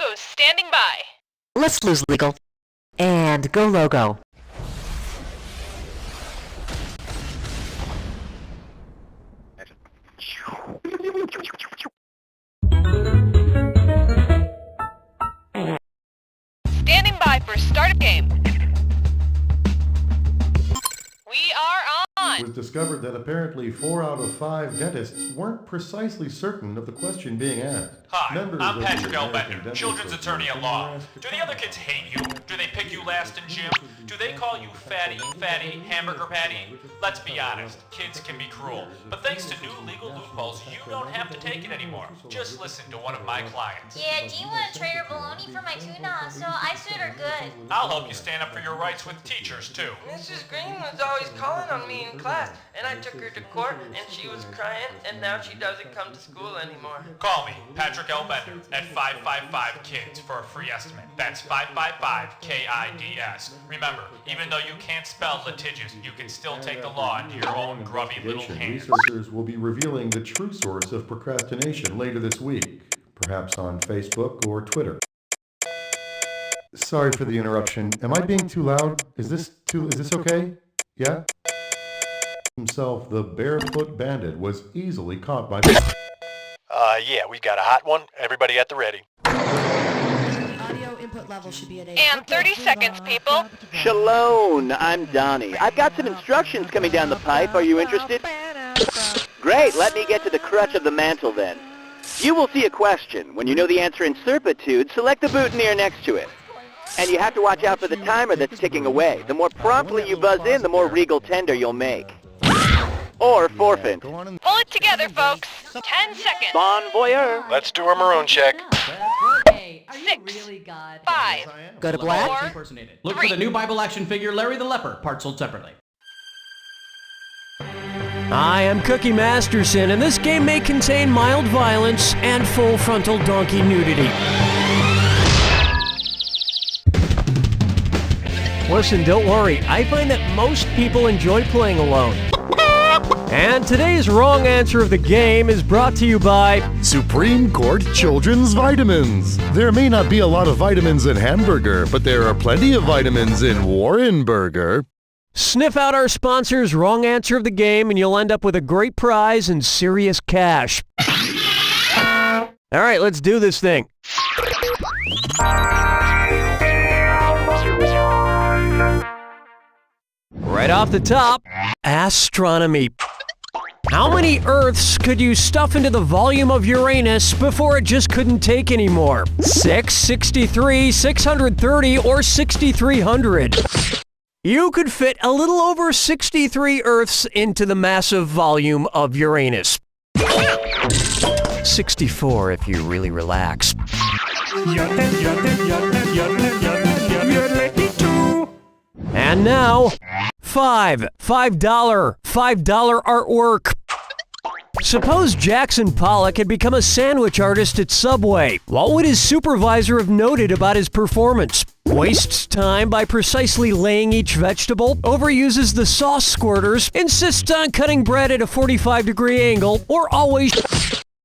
Crews, standing by. Let's lose legal. And go logo. Standing by for start of game. We are on. It was discovered that apparently 4 out of 5 dentists weren't precisely certain of the question being asked. Hi, Members I'm of Patrick the L. American Bender, Dental children's attorney at law. Association Do the other kids hate you? Do they pick you last in gym? Do they call you fatty, hamburger patty? Let's be honest, kids can be cruel. But thanks to new legal loopholes, you don't have to take it anymore. Just listen to one of my clients. Yeah, do you want to trade her bologna for my tuna? So I said are good. I'll help you stand up for your rights with teachers, too. Mrs. Green was always calling on me in class, and I took her to court, and she was crying, and now she doesn't come to school anymore. Call me, Patrick L. Bender, at 555-KIDS for a free estimate. That's 555-KIDS. Remember, even though you can't spell litigious, you can still take the law into your own grubby little hands. Researchers will be revealing the true source of procrastination later this week, perhaps on Facebook or Twitter. Sorry for the interruption. Am I being too loud? Is this okay? Yeah? Himself, the barefoot bandit, was easily caught by... Yeah, we got a hot one. Everybody at the ready. Audio input level should be at 8. And 30 seconds, people. Shalom, I'm Donnie. I've got some instructions coming down the pipe. Are you interested? Great, let me get to the crutch of the mantle then. You will see a question. When you know the answer in certitude, select the boutonniere next to it. And you have to watch out for the timer that's ticking away. The more promptly you buzz in, the more regal tender you'll make. Or forfeit. Pull it together, folks. 10 seconds. Bon voyeur. Let's do a maroon check. Hey, are you 6, really God? 5, Go to black. 4, Look for 3. the new Bible action figure, Larry the Leper, part sold separately. I am Cookie Masterson, and this game may contain mild violence and full frontal donkey nudity. Listen, don't worry. I find that most people enjoy playing alone. And today's wrong answer of the game is brought to you by Supreme Court Children's Vitamins. There may not be a lot of vitamins in hamburger, but there are plenty of vitamins in Warren Burger. Sniff out our sponsor's wrong answer of the game and you'll end up with a great prize and serious cash. All right, let's do this thing. Right off the top, astronomy. How many Earths could you stuff into the volume of Uranus before it just couldn't take anymore? 6, 63, 630, or 6,300? You could fit a little over 63 Earths into the massive volume of Uranus. 64 if you really relax. And now, $5 artwork. Suppose Jackson Pollock had become a sandwich artist at Subway. What would his supervisor have noted about his performance? Wastes time by precisely laying each vegetable, overuses the sauce squirters, insists on cutting bread at a 45-degree angle, or always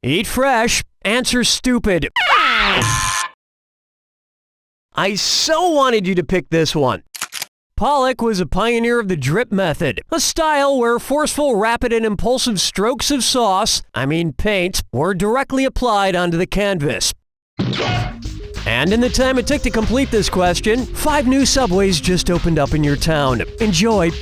eat fresh, answer stupid. I so wanted you to pick this one. Pollock was a pioneer of the drip method, a style where forceful, rapid, and impulsive strokes of paint, were directly applied onto the canvas. And in the time it took to complete this question, 5 new subways just opened up in your town. Enjoy!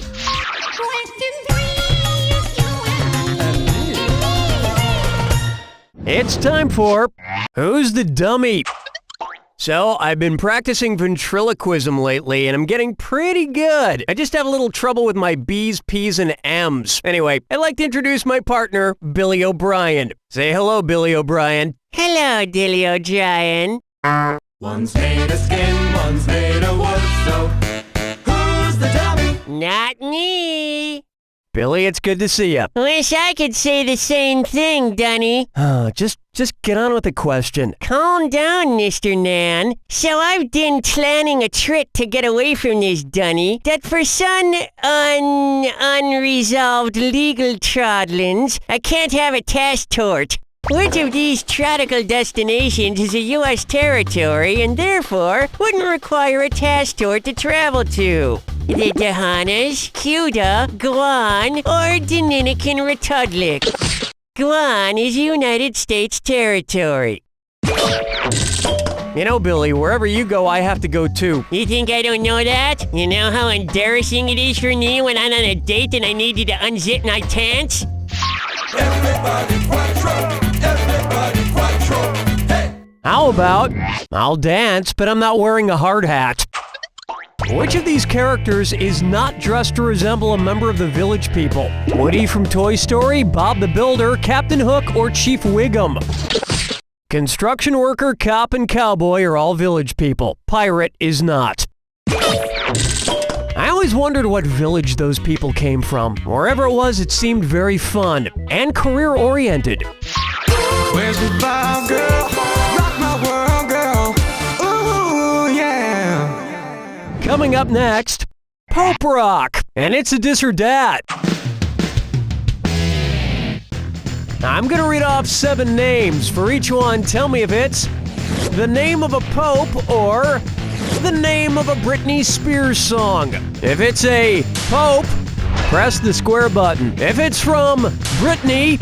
It's time for Who's the Dummy? So, I've been practicing ventriloquism lately, and I'm getting pretty good. I just have a little trouble with my B's, P's, and M's. Anyway, I'd like to introduce my partner, Billy O'Brien. Say hello, Billy O'Brien. Hello, Dilly O'Brien. One's made of skin, one's made of wood, so who's the dummy? Not me. Billy, it's good to see you. Wish I could say the same thing, Dunny. Just get on with the question. Calm down, Mr. Nan. So I've been planning a trick to get away from this, Dunny, that for some unresolved legal trodlings, I can't have a task tort. Which of these tropical destinations is a U.S. territory and therefore wouldn't require a task tour to travel to? The Bahamas, Cuba, Guam, or Dominican Republic? Guam is a United States territory. You know, Billy, wherever you go, I have to go too. You think I don't know that? You know how embarrassing it is for me when I'm on a date and I need you to unzip my pants? Everybody quattro, everybody quattro, hey! How about, I'll dance, but I'm not wearing a hard hat? Which of these characters is not dressed to resemble a member of the Village People? Woody from Toy Story, Bob the Builder, Captain Hook, or Chief Wiggum? Construction worker, cop, and cowboy are all Village People. Pirate is not. I always wondered what village those people came from. Wherever it was, it seemed very fun and career-oriented. Where's the vibe, girl? Rock my world, girl. Ooh, yeah. Coming up next, Pope Rock, and it's a dis or dat. I'm gonna read off 7 names. For each one, tell me if it's the name of a pope or the name of a Britney Spears song. If it's a pope, press the square button. If it's from Britney,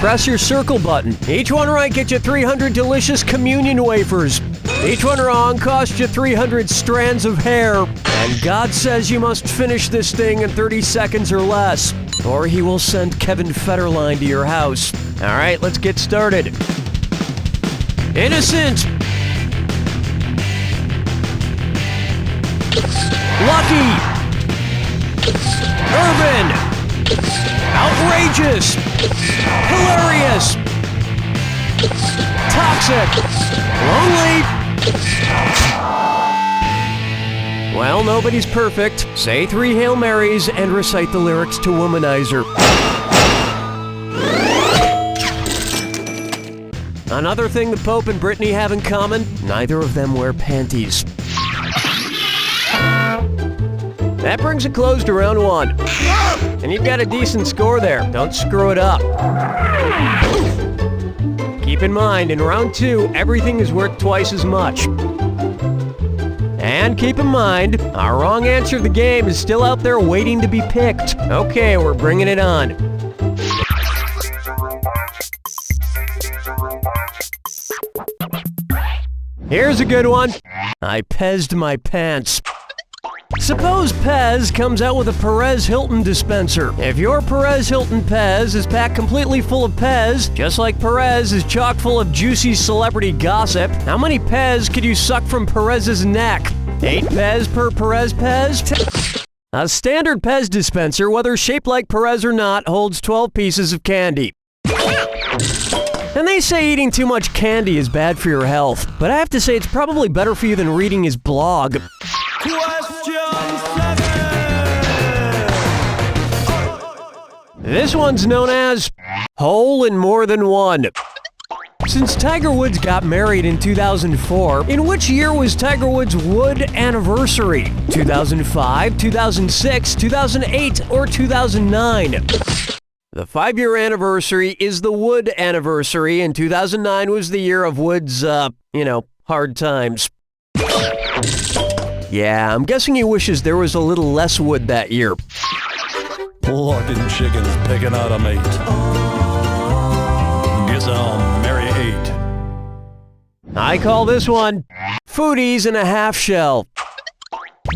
press your circle button. Each one right gets you 300 delicious communion wafers. Each one wrong costs you 300 strands of hair. And God says you must finish this thing in 30 seconds or less, or he will send Kevin Federline to your house. All right, let's get started. Innocent. Lucky. Urban. Outrageous. Hilarious. Toxic. Lonely. Well, nobody's perfect. Say 3 Hail Marys and recite the lyrics to Womanizer. Another thing the Pope and Britney have in common, neither of them wear panties. That brings a close to round 1. And you've got a decent score there. Don't screw it up. Keep in mind, in round 2, everything is worth twice as much. And keep in mind, our wrong answer of the game is still out there waiting to be picked. Okay, we're bringing it on. Here's a good one. I pezzed my pants. Suppose Pez comes out with a Perez Hilton dispenser. If your Perez Hilton Pez is packed completely full of Pez, just like Perez is chock full of juicy celebrity gossip, how many Pez could you suck from Perez's neck? 8 Pez per Perez Pez? A standard Pez dispenser, whether shaped like Perez or not, holds 12 pieces of candy. And they say eating too much candy is bad for your health, but I have to say it's probably better for you than reading his blog. This one's known as Hole in More Than One. Since Tiger Woods got married in 2004, in which year was Tiger Woods' Wood anniversary? 2005, 2006, 2008, or 2009? The 5-year anniversary is the Wood anniversary, and 2009 was the year of Wood's, hard times. Yeah, I'm guessing he wishes there was a little less wood that year. Fucking chickens picking out a mate. Guess I'll marry 8. I call this one Foodies in a Half Shell.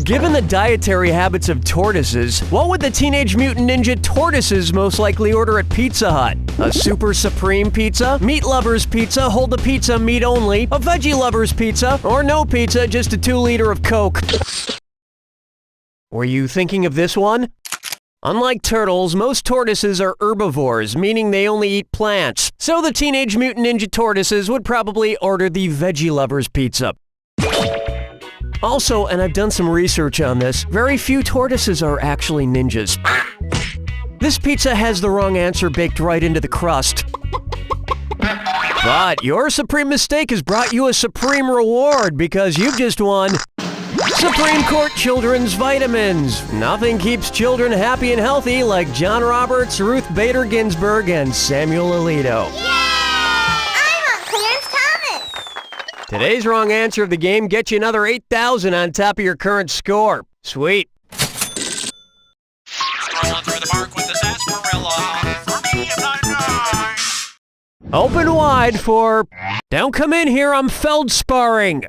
Given the dietary habits of tortoises, what would the Teenage Mutant Ninja Tortoises most likely order at Pizza Hut? A Super Supreme Pizza? Meat Lovers Pizza, hold the pizza meat only? A Veggie Lovers Pizza? Or no pizza, just a 2-liter of Coke? Were you thinking of this one? Unlike turtles, most tortoises are herbivores, meaning they only eat plants. So the Teenage Mutant Ninja Tortoises would probably order the Veggie Lovers Pizza. Also, and I've done some research on this, very few tortoises are actually ninjas. This pizza has the wrong answer baked right into the crust. But your supreme mistake has brought you a supreme reward because you've just won Supreme Court Children's Vitamins. Nothing keeps children happy and healthy like John Roberts, Ruth Bader Ginsburg, and Samuel Alito. Yeah! Today's wrong answer of the game gets you another 8,000 on top of your current score. Sweet. Strolling through the park with the sarsaparilla. For me, I'm not nice. Open wide for... Don't come in here, I'm feldsparring.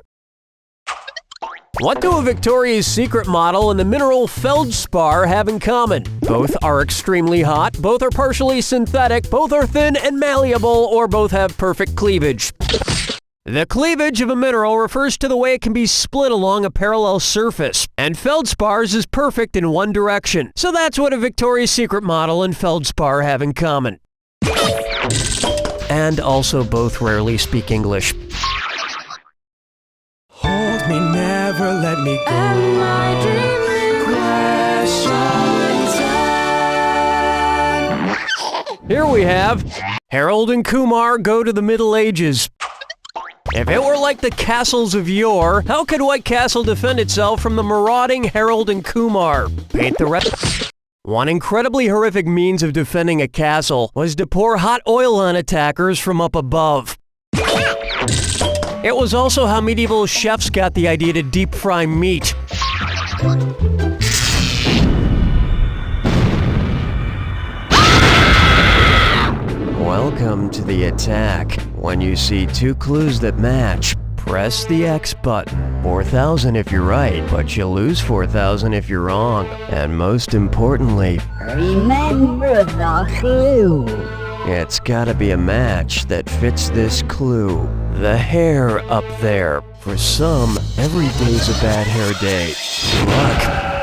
What do a Victoria's Secret model and the mineral feldspar have in common? Both are extremely hot, both are partially synthetic, both are thin and malleable, or both have perfect cleavage. The cleavage of a mineral refers to the way it can be split along a parallel surface, and feldspars is perfect in one direction. So that's what a Victoria's Secret model and feldspar have in common. And also both rarely speak English. Hold me, never let me go. Am I dreaming? Here we have Harold and Kumar go to the Middle Ages. If it were like the castles of yore, how could White Castle defend itself from the marauding Harold and Kumar? Paint the rest. One incredibly horrific means of defending a castle was to pour hot oil on attackers from up above. It was also how medieval chefs got the idea to deep fry meat. Welcome to the attack. When you see two clues that match, press the X button. 4,000 if you're right, but you lose 4,000 if you're wrong. And most importantly, remember the clue. It's gotta be a match that fits this clue. The hair up there. For some, every day's a bad hair day. Good luck.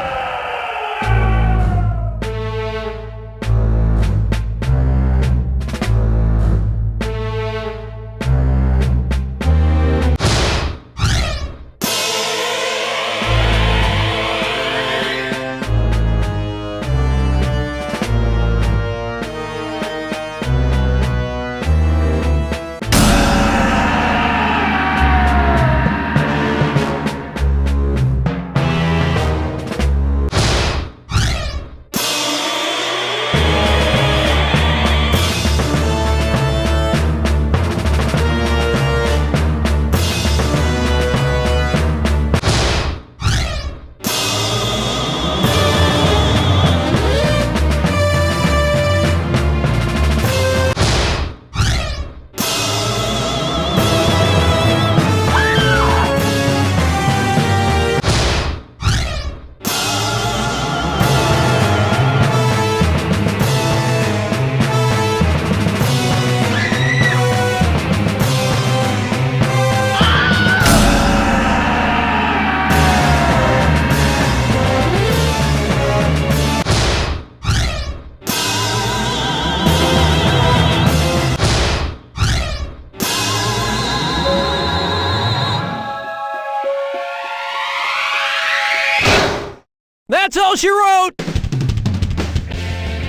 That's all she wrote!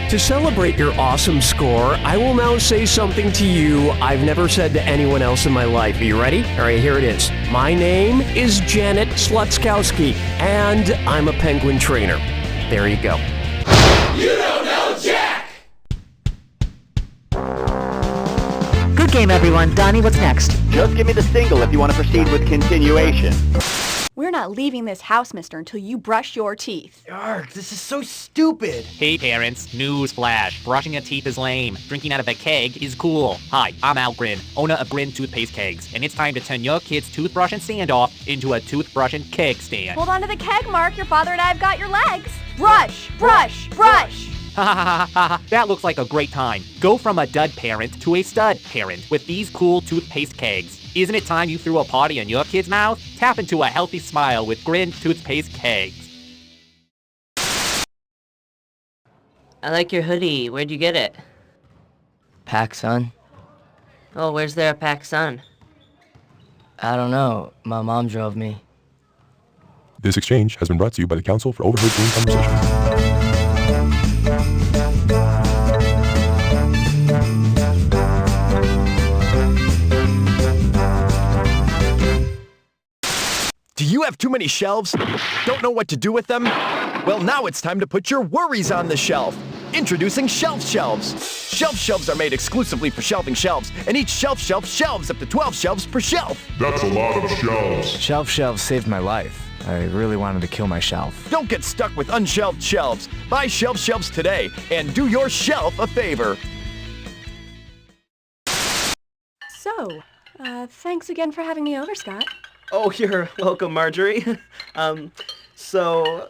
To celebrate your awesome score, I will now say something to you I've never said to anyone else in my life. Are you ready? All right, here it is. My name is Janet Slutskowski, and I'm a penguin trainer. There you go. You don't know Jack! Good game, everyone. Donnie, what's next? Just give me the single if you want to proceed with continuation. We're not leaving this house, mister, until you brush your teeth. Arg, this is so stupid. Hey parents, news flash. Brushing your teeth is lame. Drinking out of a keg is cool. Hi, I'm Al Grin, owner of Grin Toothpaste Kegs, and it's time to turn your kid's toothbrush and standoff into a toothbrush and keg stand. Hold on to the keg, Mark. Your father and I have got your legs. Brush, brush, brush. Ha ha ha ha ha, that looks like a great time. Go from a dud parent to a stud parent with these cool toothpaste kegs. Isn't it time you threw a party in your kid's mouth? Tap into a healthy smile with Grin Toothpaste Kegs. I like your hoodie. Where'd you get it? PacSun. Oh, where's there a PacSun? I don't know. My mom drove me. This exchange has been brought to you by the Council for Overheard Green Conversations. Do you have too many shelves? Don't know what to do with them? Well, now it's time to put your worries on the shelf. Introducing shelf shelves. Shelf shelves are made exclusively for shelving shelves, and each shelf shelves up to 12 shelves per shelf. That's a lot of shelves. Shelf shelves saved my life. I really wanted to kill my shelf. Don't get stuck with unshelved shelves. Buy shelf shelves today and do your shelf a favor. So, thanks again for having me over, Scott. Oh, you're welcome, Marjorie. So...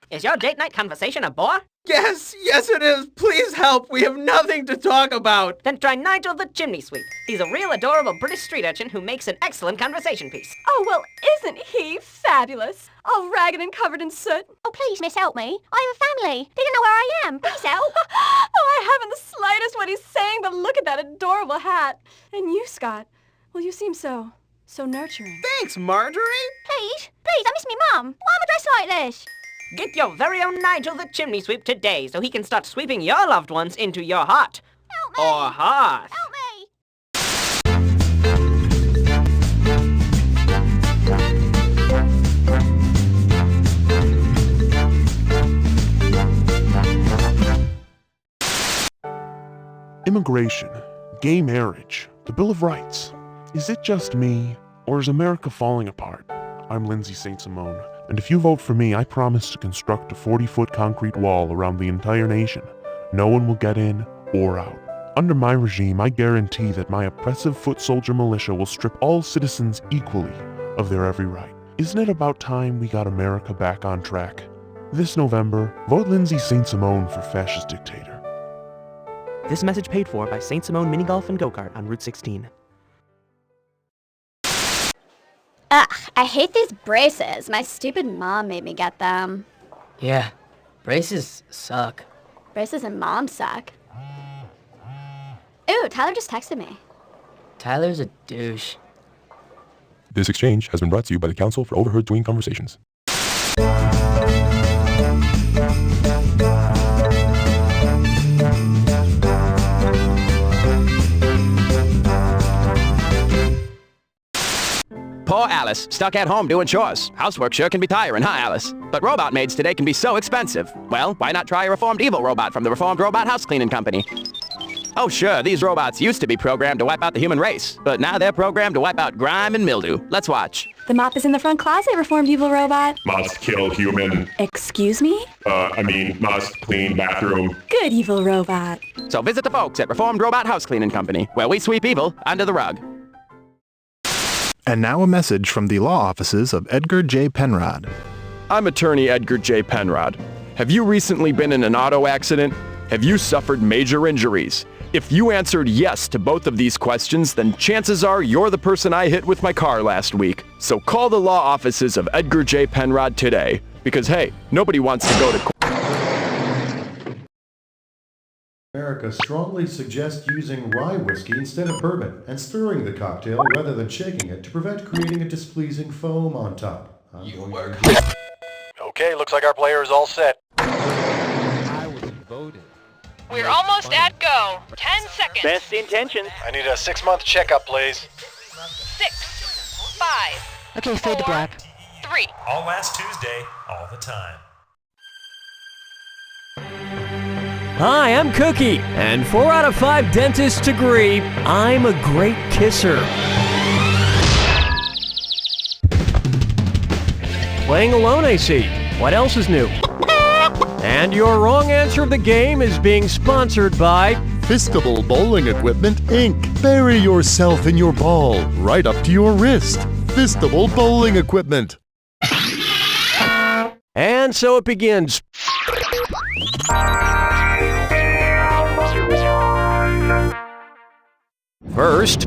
Is your date night conversation a bore? Yes it is. Please help. We have nothing to talk about. Then try Nigel the Chimney Sweep. He's a real adorable British street urchin who makes an excellent conversation piece. Oh, well, isn't he fabulous? All ragged and covered in soot. Oh, please, miss, help me. I have a family. They don't know where I am. Please help. Oh, I haven't the slightest what he's saying, but look at that adorable hat. And you, Scott, well, you seem so nurturing. Thanks, Marjorie. Please, I miss me mum. Why am I dressed like this? Get your very own Nigel the Chimney Sweep today so he can start sweeping your loved ones into your heart. Help me. Or hearth. Help me. Immigration, gay marriage, the Bill of Rights. Is it just me, or is America falling apart? I'm Lindsay St. Simone, and if you vote for me, I promise to construct a 40-foot concrete wall around the entire nation. No one will get in or out. Under my regime, I guarantee that my oppressive foot soldier militia will strip all citizens equally of their every right. Isn't it about time we got America back on track? This November, vote Lindsay St. Simone for fascist dictator. This message paid for by St. Simone Mini Golf and Go-Kart on Route 16. Ugh, I hate these braces. My stupid mom made me get them. Yeah, braces suck. Braces and mom suck. Ooh, Tyler just texted me. Tyler's a douche. This exchange has been brought to you by the Council for Overheard Tween Conversations. Poor Alice, stuck at home doing chores. Housework sure can be tiring, huh, Alice? But robot maids today can be so expensive. Well, why not try a reformed evil robot from the Reformed Robot House Cleaning Company? Oh sure, these robots used to be programmed to wipe out the human race, but now they're programmed to wipe out grime and mildew. Let's watch. The mop is in the front closet, reformed evil robot. Must kill human. Excuse me? Must clean bathroom. Good evil robot. So visit the folks at Reformed Robot House Cleaning Company, where we sweep evil under the rug. And now a message from the law offices of Edgar J. Penrod. I'm attorney Edgar J. Penrod. Have you recently been in an auto accident? Have you suffered major injuries? If you answered yes to both of these questions, then chances are you're the person I hit with my car last week. So call the law offices of Edgar J. Penrod today, because hey, nobody wants to go to court. America strongly suggests using rye whiskey instead of bourbon and stirring the cocktail rather than shaking it to prevent creating a displeasing foam on top. Okay, looks like our player is all set. We're almost at go. 10 seconds. Best intentions. I need a 6-month checkup, please. 6, 5. Okay, fade to black. 3. All last Tuesday, all the time. Hi, I'm Cookie, and 4 out of 5 dentists agree I'm a great kisser. Playing alone, I see. What else is new? And your wrong answer of the game is being sponsored by Fistable Bowling Equipment, Inc. Bury yourself in your ball, right up to your wrist. Fistable Bowling Equipment. And so it begins. First,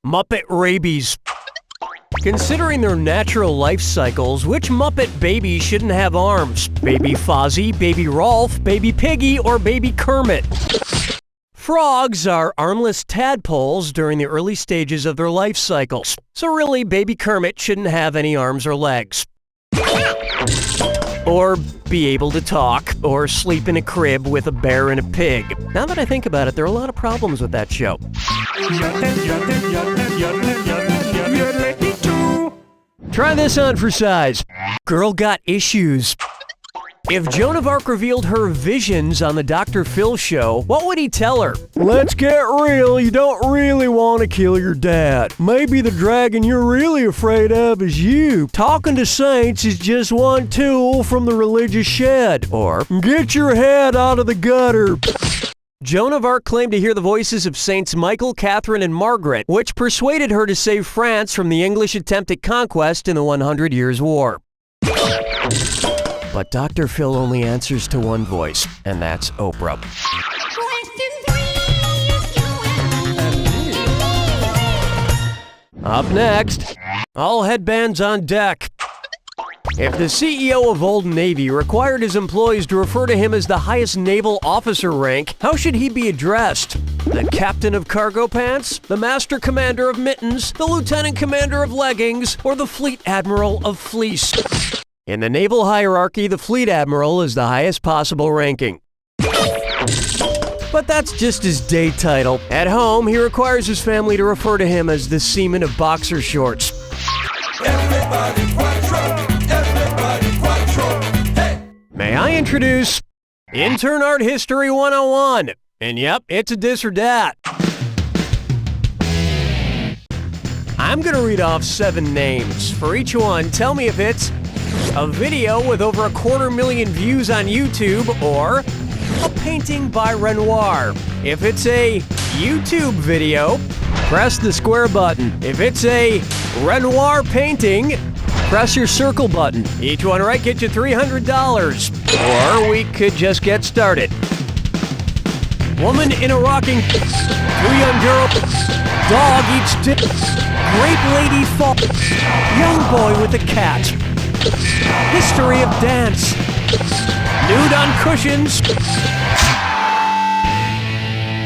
Muppet rabies. Considering their natural life cycles, which Muppet baby shouldn't have arms? Baby Fozzie, Baby Rolf, Baby Piggy, or Baby Kermit? Frogs are armless tadpoles during the early stages of their life cycles. So really, Baby Kermit shouldn't have any arms or legs. Or be able to talk, or sleep in a crib with a bear and a pig. Now that I think about it, there are a lot of problems with that show. Try this on for size. Girl got issues. If Joan of Arc revealed her visions on the Dr. Phil show, what would he tell her? Let's get real, you don't really want to kill your dad. Maybe the dragon you're really afraid of is you. Talking to saints is just one tool from the religious shed. Or, get your head out of the gutter. Joan of Arc claimed to hear the voices of Saints Michael, Catherine, and Margaret, which persuaded her to save France from the English attempt at conquest in the 100 Years' War. But Dr. Phil only answers to one voice, and that's Oprah. Up next, all headbands on deck. If the CEO of Old Navy required his employees to refer to him as the highest naval officer rank, how should he be addressed? The captain of cargo pants? The master commander of mittens? The lieutenant commander of leggings? Or the fleet admiral of fleece? In the naval hierarchy, the fleet admiral is the highest possible ranking. But that's just his day title. At home, he requires his family to refer to him as the seaman of boxer shorts. May I introduce Intern Art History 101? And yep, it's a this or that. I'm gonna read off 7 names. For each one, tell me if it's a video with over 250,000 views on YouTube or a painting by Renoir. If it's a YouTube video, press the square button. If it's a Renoir painting, press your circle button. Each one right gets you $300. Or we could just get started. Woman in a rocking, 2 young girl, dog eats dick, grape lady fall, young boy with a cat, history of dance, nude on cushions.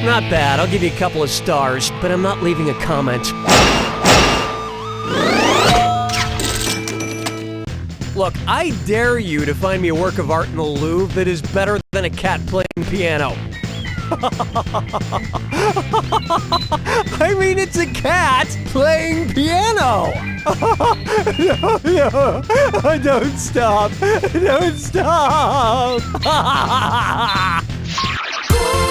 Not bad, I'll give you a couple of stars, but I'm not leaving a comment. Look, I dare you to find me a work of art in the Louvre that is better than a cat playing piano. I mean, it's a cat playing piano. No, don't stop. Don't stop.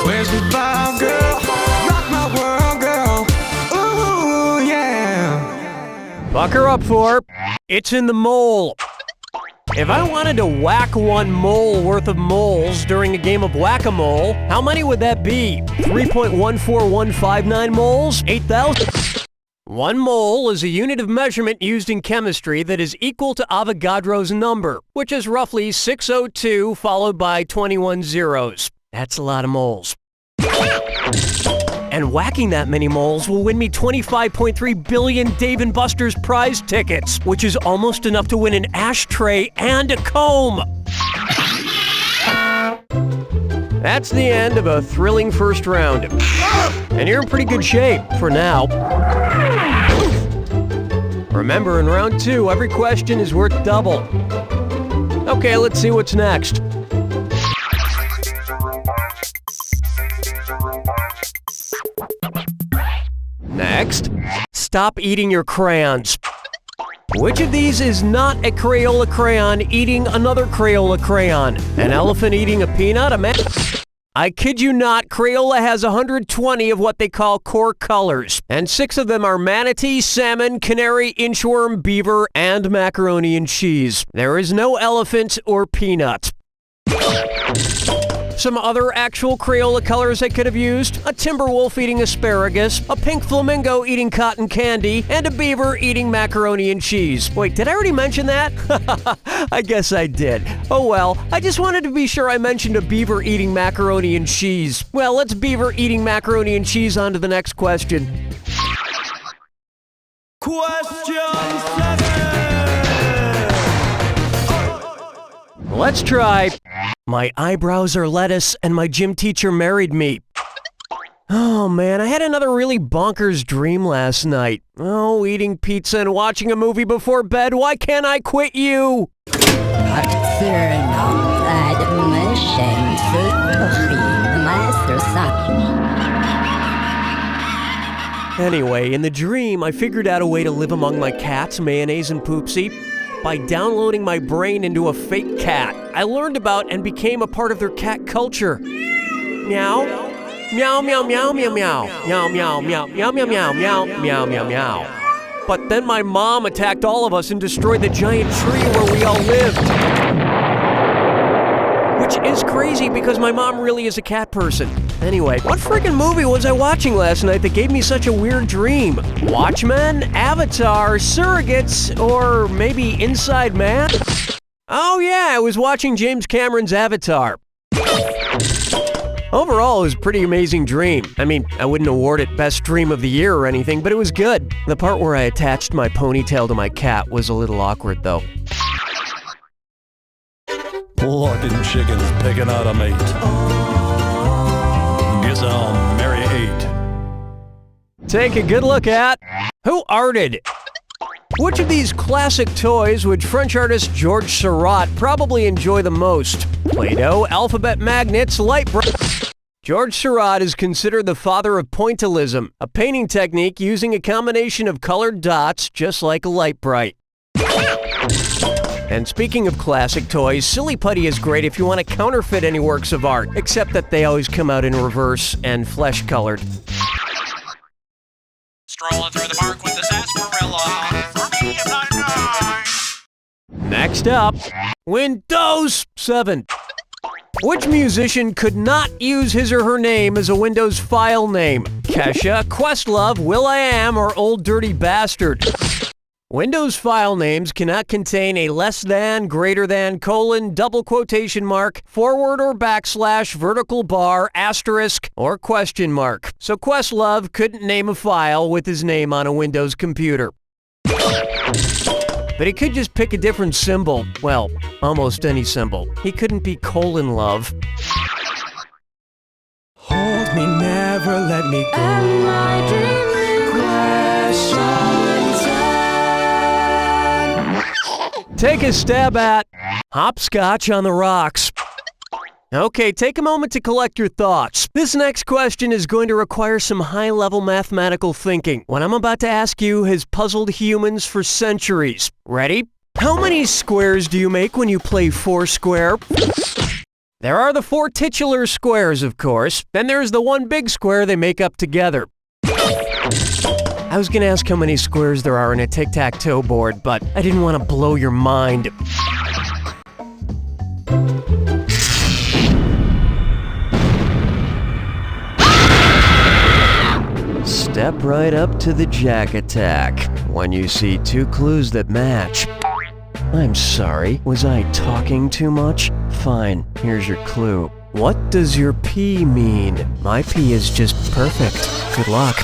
Where's the vibe, girl? Rock my world, girl. Ooh, yeah. Buck her up for It's in the Mole. If I wanted to whack 1 mole worth of moles during a game of whack-a-mole, how many would that be? 3.14159 moles? 8,000? 1 mole is a unit of measurement used in chemistry that is equal to Avogadro's number, which is roughly 602 followed by 21 zeros. That's a lot of moles. And whacking that many moles will win me 25.3 billion Dave & Buster's prize tickets, which is almost enough to win an ashtray and a comb. That's the end of a thrilling first round. And you're in pretty good shape for now. Remember, in round 2, every question is worth double. Okay, let's see what's next. Next, stop eating your crayons. Which of these is not a Crayola crayon eating another Crayola crayon? An elephant eating a peanut? A man? I kid you not, Crayola has 120 of what they call core colors, and 6 of them are manatee, salmon, canary, inchworm, beaver, and macaroni and cheese. There is no elephant or peanut. Some other actual Crayola colors I could have used: a timber wolf eating asparagus, a pink flamingo eating cotton candy, and a beaver eating macaroni and cheese. Wait, did I already mention that? I guess I did. Oh well, I just wanted to be sure I mentioned a beaver eating macaroni and cheese. Well, let's beaver eating macaroni and cheese on to the next question. Question 7. Let's try. My eyebrows are lettuce and my gym teacher married me. Oh man, I had another really bonkers dream last night. Oh, eating pizza and watching a movie before bed. Why can't I quit you? Anyway, in the dream, I figured out a way to live among my cats, Mayonnaise and Poopsie. by downloading my brain into a fake cat. I learned about and became a part of their cat culture. Meow. Meow, meow, meow, meow, meow. Meow, meow, meow, meow, meow, meow, meow, meow, meow, meow. But then my mom attacked all of us and destroyed the giant tree where we all lived. Which is crazy because my mom really is a cat person. Anyway, what freaking movie was I watching last night that gave me such a weird dream? Watchmen, Avatar, Surrogates, or maybe Inside Man? Oh yeah, I was watching James Cameron's Avatar. Overall, it was a pretty amazing dream. I mean, I wouldn't award it Best Dream of the Year or anything, but it was good. The part where I attached my ponytail to my cat was a little awkward, though. Looking chickens picking out a mate. Guess I'll marry 8. Take a good look at who arted. Which of these classic toys would French artist Georges Seurat probably enjoy the most? Play-Doh, alphabet magnets, light bright. Georges Seurat is considered the father of pointillism, a painting technique using a combination of colored dots just like a light bright. And speaking of classic toys, Silly Putty is great if you want to counterfeit any works of art, except that they always come out in reverse and flesh-colored. Strolling through the park with the sarsaparilla. For me, I'm not nice. Next up, Windows 7. Which musician could not use his or her name as a Windows file name? Kesha, Questlove, Will.i.am, or Old Dirty Bastard? Windows file names cannot contain a less than, greater than, colon, double quotation mark, forward or backslash, vertical bar, asterisk, or question mark. So Questlove couldn't name a file with his name on a Windows computer. But he could just pick a different symbol. Well, almost any symbol. He couldn't be colon love. Hold me, never let me go. Am I dreaming? Take a stab at hopscotch on the rocks. Okay, take a moment to collect your thoughts. This next question is going to require some high-level mathematical thinking. What I'm about to ask you has puzzled humans for centuries. Ready? How many squares do you make when you play Foursquare? There are the 4 titular squares, of course. Then there's the one big square they make up together. I was gonna ask how many squares there are in a tic-tac-toe board, but I didn't want to blow your mind. Step right up to the Jack Attack when you see 2 clues that match. I'm sorry, was I talking too much? Fine, here's your clue. What does your P mean? My P is just perfect. Good luck.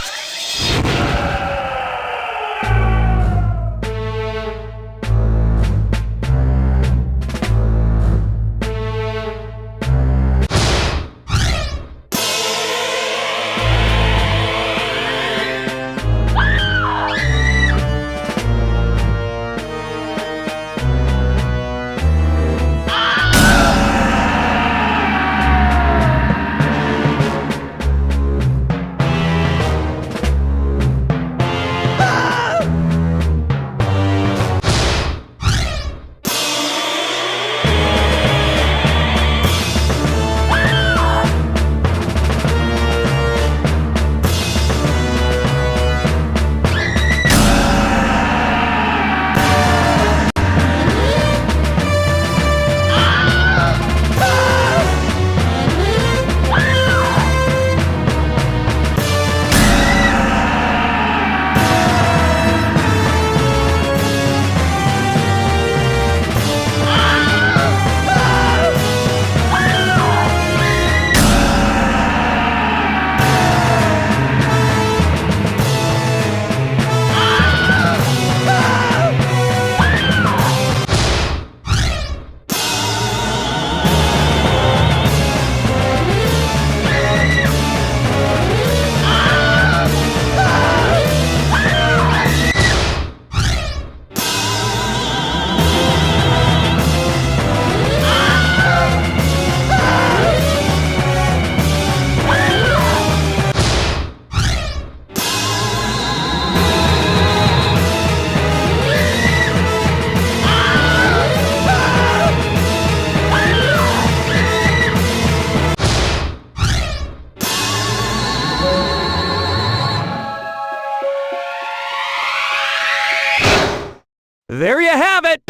There you have it!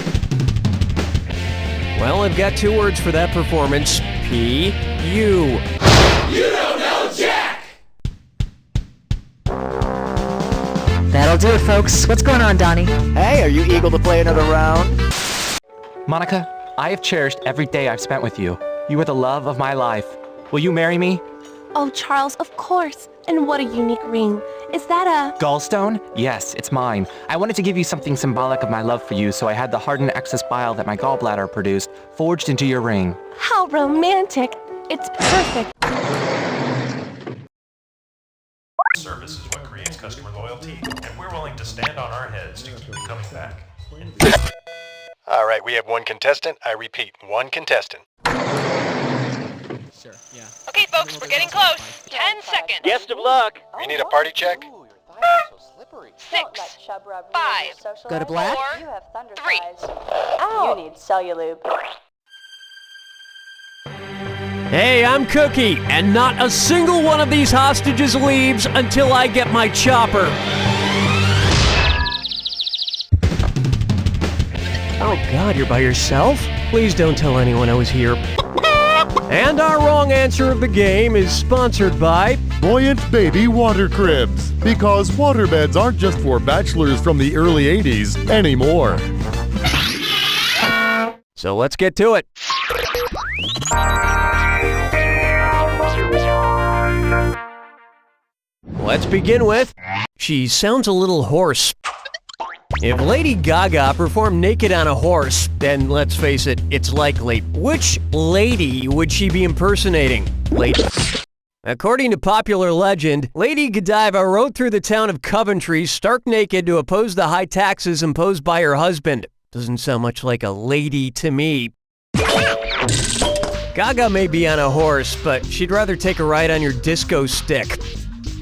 Well, I've got 2 words for that performance. P-U. You don't know Jack! That'll do it, folks. What's going on, Donnie? Hey, are you eager to play another round? Monica, I have cherished every day I've spent with you. You are the love of my life. Will you marry me? Oh, Charles, of course. And what a unique ring. Is that a... Gallstone? Yes, it's mine. I wanted to give you something symbolic of my love for you, so I had the hardened excess bile that my gallbladder produced forged into your ring. How romantic. It's perfect. Service is what creates customer loyalty, and we're willing to stand on our heads to keep you coming back. All right, we have 1 contestant. I repeat, 1 contestant. Sure, yeah. Okay, folks, we're getting close. 10 seconds. Best of luck. We need a party check. 6, 5, Go to black? 4, 3. You need Cellulube. Hey, I'm Cookie, and not a single one of these hostages leaves until I get my chopper. Oh God, you're by yourself? Please don't tell anyone I was here. And our wrong answer of the game is sponsored by Buoyant Baby Watercribs, because waterbeds aren't just for bachelors from the early 80s anymore. So let's get to it. Let's begin with, she sounds a little hoarse. If Lady Gaga performed naked on a horse, then let's face it, it's likely. Which lady would she be impersonating? Lady. According to popular legend, Lady Godiva rode through the town of Coventry stark naked to oppose the high taxes imposed by her husband. Doesn't sound much like a lady to me. Gaga may be on a horse, but she'd rather take a ride on your disco stick.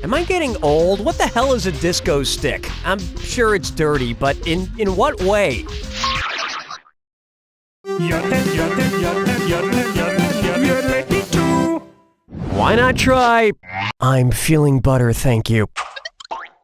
Am I getting old? What the hell is a disco stick? I'm sure it's dirty, but in what way? Why not try? I'm feeling butter, thank you.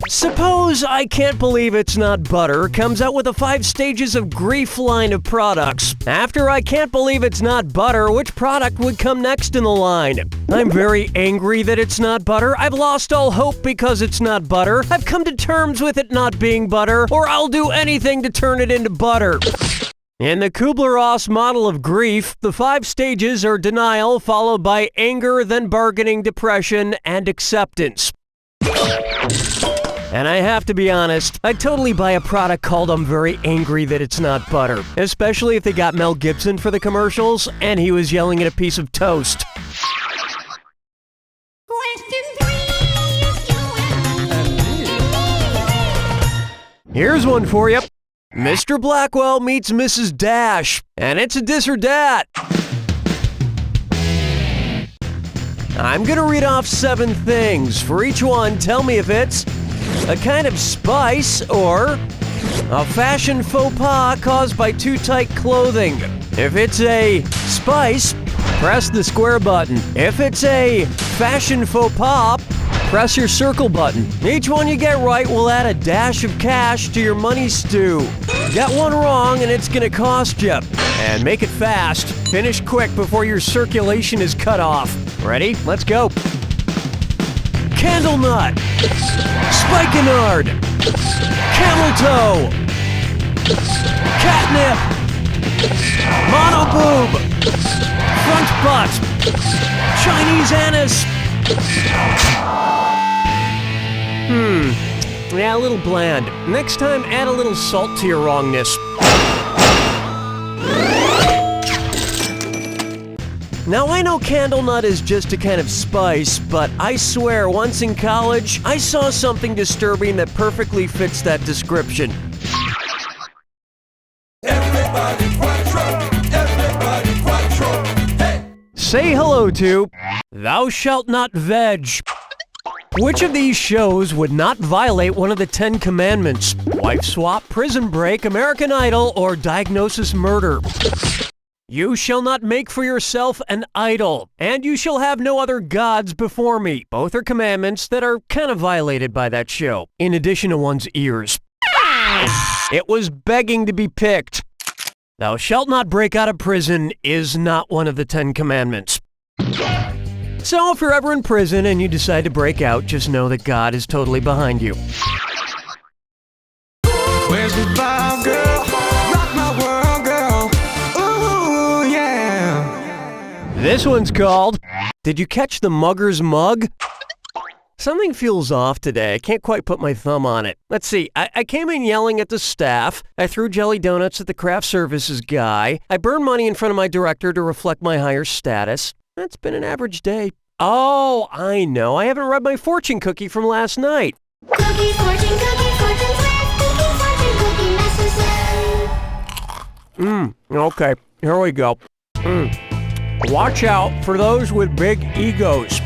Suppose I Can't Believe It's Not Butter comes out with a 5 stages of grief line of products. After I Can't Believe It's Not Butter, which product would come next in the line? I'm very angry that it's not butter. I've lost all hope because it's not butter. I've come to terms with it not being butter, or I'll do anything to turn it into butter. In the Kubler-Ross model of grief, the 5 stages are denial, followed by anger, then bargaining, depression, and acceptance. And I have to be honest, I'd totally buy a product called I'm very angry that it's not butter. Especially if they got Mel Gibson for the commercials, and he was yelling at a piece of toast. Here's one for you. Mr. Blackwell meets Mrs. Dash, and it's a dis or dat. I'm gonna read off 7 things. For each one, tell me if it's a kind of spice or a fashion faux pas caused by too tight clothing. If it's a spice, press the square button. If it's a fashion faux pas, press your circle button. Each one you get right will add a dash of cash to your money stew. Get one wrong and it's gonna cost you. And make it fast. Finish quick before your circulation is cut off. Ready? Let's go. Candle nut. Spikenard. Camel toe. Catnip. Monoboob. Front butt. Chinese anise. Yeah, a little bland. Next time, add a little salt to your wrongness. Now, I know candle nut is just a kind of spice, but I swear once in college, I saw something disturbing that perfectly fits that description. Everybody quattro! Everybody quattro! Hey! Say hello to Thou Shalt Not Veg. Which of these shows would not violate one of the 10 commandments? Wife swap, prison break, American Idol, or diagnosis murder? You shall not make for yourself an idol, and you shall have no other gods before me. Both are commandments that are kind of violated by that show, in addition to one's ears. It was begging to be picked. Thou shalt not break out of prison is not one of the 10 commandments. So if you're ever in prison and you decide to break out, just know that God is totally behind you. Where's the vibe, girl? Rock my world, girl. Ooh, yeah. This one's called, Did You Catch the Mugger's Mug? Something feels off today. I can't quite put my thumb on it. Let's see. I came in yelling at the staff. I threw jelly donuts at the craft services guy. I burned money in front of my director to reflect my higher status. That's been an average day. Oh, I know. I haven't read my fortune cookie from last night. Cookie, fortune, flip. Cookie, fortune, message. Okay. Here we go. Watch out for those with big egos.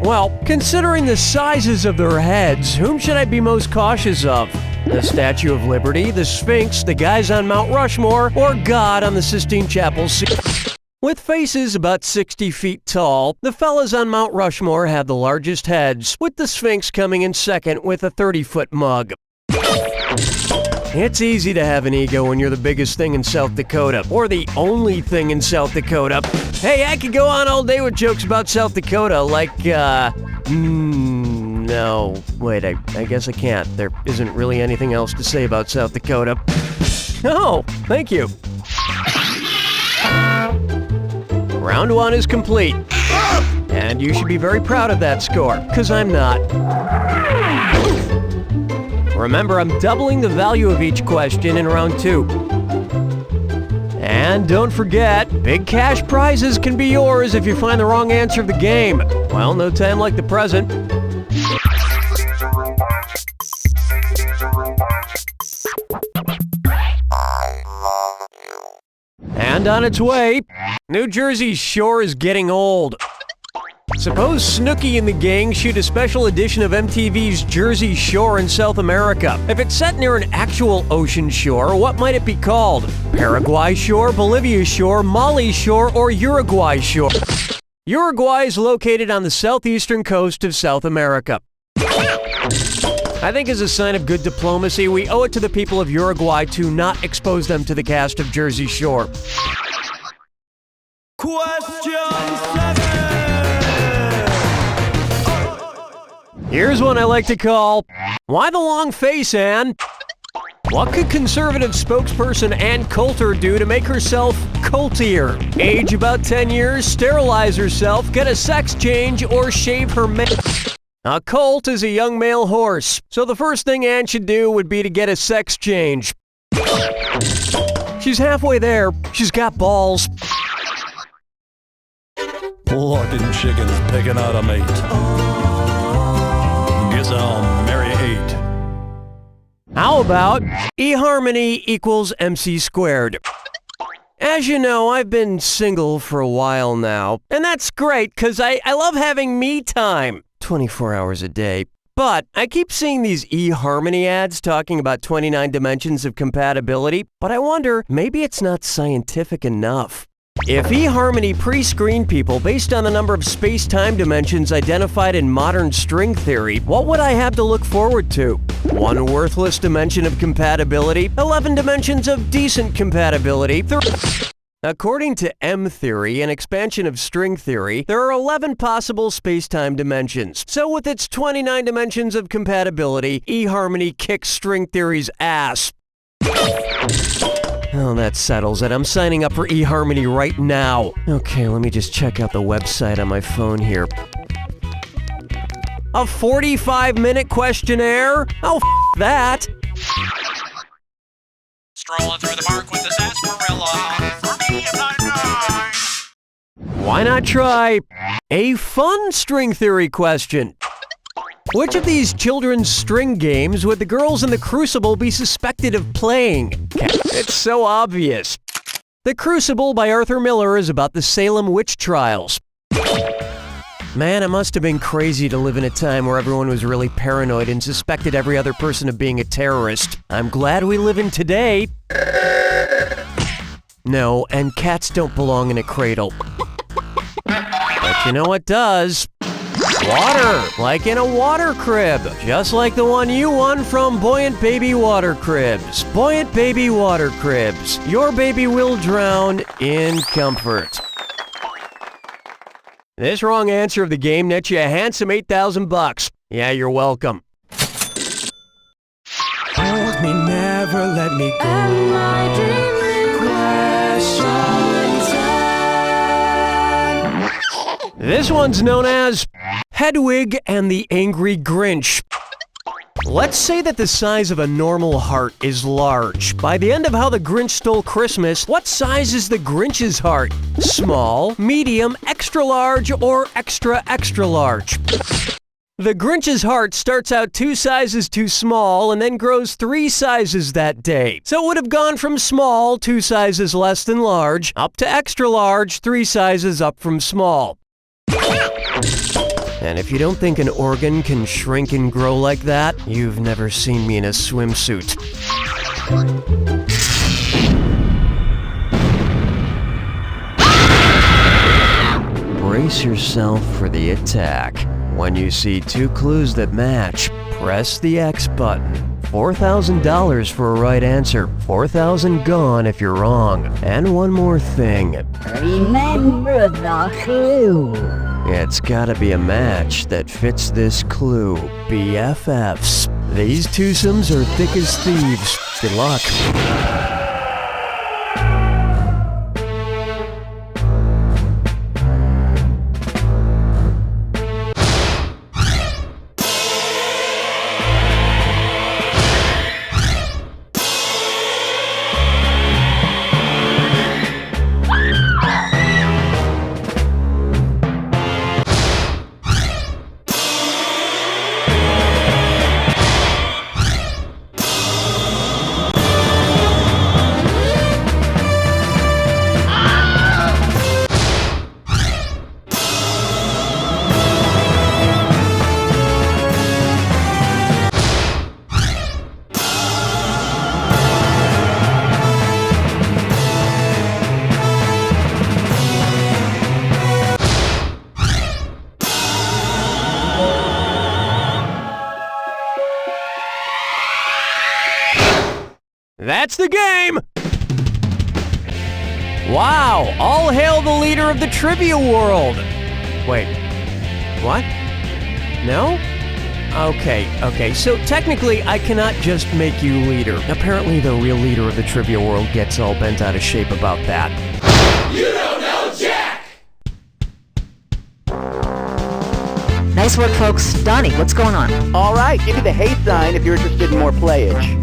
Well, considering the sizes of their heads, whom should I be most cautious of? The Statue of Liberty, the Sphinx, the guys on Mount Rushmore, or God on the Sistine Chapel ceiling? With faces about 60 feet tall, the fellas on Mount Rushmore have the largest heads, with the Sphinx coming in second with a 30-foot mug. It's easy to have an ego when you're the biggest thing in South Dakota, or the only thing in South Dakota. Hey, I could go on all day with jokes about South Dakota, like, no, wait, I guess I can't. There isn't really anything else to say about South Dakota. Oh, thank you. Round 1 is complete. And you should be very proud of that score, because I'm not. Remember, I'm doubling the value of each question in round 2. And don't forget, big cash prizes can be yours if you find the wrong answer of the game. Well, no time like the present. And on its way, New Jersey's shore is getting old. Suppose Snooki and the gang shoot a special edition of MTV's Jersey Shore in South America. If it's set near an actual ocean shore, what might it be called? Paraguay Shore, Bolivia Shore, Mali Shore, or Uruguay Shore? Uruguay is located on the southeastern coast of South America. I think as a sign of good diplomacy, we owe it to the people of Uruguay to not expose them to the cast of Jersey Shore. Question 7. Here's one I like to call, Why the Long Face, Ann? What could conservative spokesperson Ann Coulter do to make herself coltier? Age about 10 years, sterilize herself, get a sex change, or shave her mane? A colt is a young male horse, so the first thing Ann should do would be to get a sex change. She's halfway there. She's got balls. Lord and chickens picking out a mate. Guess I'll marry 8. How about eHarmony equals MC squared? As you know, I've been single for a while now, and that's great because I love having me time, 24 hours a day. But I keep seeing these eHarmony ads talking about 29 dimensions of compatibility, but I wonder, maybe it's not scientific enough. If eHarmony pre-screened people based on the number of space-time dimensions identified in modern string theory, what would I have to look forward to? 1 worthless dimension of compatibility, 11 dimensions of decent compatibility. According to M theory, an expansion of string theory, there are 11 possible space-time dimensions. So with its 29 dimensions of compatibility, eHarmony kicks string theory's ass. Oh, that settles it. I'm signing up for eHarmony right now. Okay, let me just check out the website on my phone here. A 45-minute questionnaire? Oh, that. Strolling through the park with the sarsaparilla. For me, I'm not nice. Why not try a fun string theory question? Which of these children's string games would the girls in The Crucible be suspected of playing? It's so obvious. The Crucible by Arthur Miller is about the Salem witch trials. Man, it must have been crazy to live in a time where everyone was really paranoid and suspected every other person of being a terrorist. I'm glad we live in today. No, and cats don't belong in a cradle. But you know what does? Water, like in a water crib, just like the one you won from Buoyant Baby Watercribs. Buoyant Baby Watercribs. Your baby will drown in comfort. This wrong answer of the game nets you a handsome $8,000. Yeah, you're welcome. Hold me, never let me go. Am I dreaming? Question. This one's known as Hedwig and the Angry Grinch. Let's say that the size of a normal heart is large. By the end of How the Grinch Stole Christmas, what size is the Grinch's heart? Small, medium, extra large, or extra extra large? The Grinch's heart starts out 2 sizes too small and then grows 3 sizes that day. So it would have gone from small, 2 sizes less than large, up to extra large, 3 sizes up from small. And if you don't think an organ can shrink and grow like that, you've never seen me in a swimsuit. Brace yourself for the attack. When you see 2 clues that match, press the X button. $4,000 for a right answer, $4,000 gone if you're wrong. And one more thing. Remember the clue. It's gotta be a match that fits this clue. BFFs. These twosomes are thick as thieves. Good luck. That's the game! Wow, all hail the leader of the trivia world! Wait, what? No? Okay, so technically I cannot just make you leader. Apparently the real leader of the trivia world gets all bent out of shape about that. You don't know Jack! Nice work, folks. Donnie, what's going on? All right, give me the hey sign if you're interested in more playage.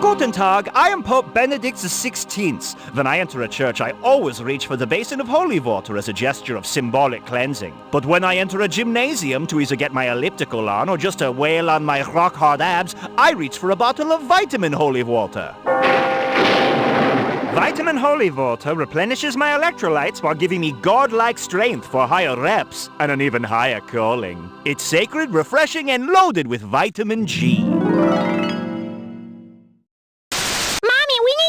Guten Tag, I am Pope Benedict XVI. When I enter a church, I always reach for the basin of holy water as a gesture of symbolic cleansing. But when I enter a gymnasium to either get my elliptical on or just to wail on my rock-hard abs, I reach for a bottle of vitamin holy water. Vitamin holy water replenishes my electrolytes while giving me godlike strength for higher reps and an even higher calling. It's sacred, refreshing, and loaded with vitamin G.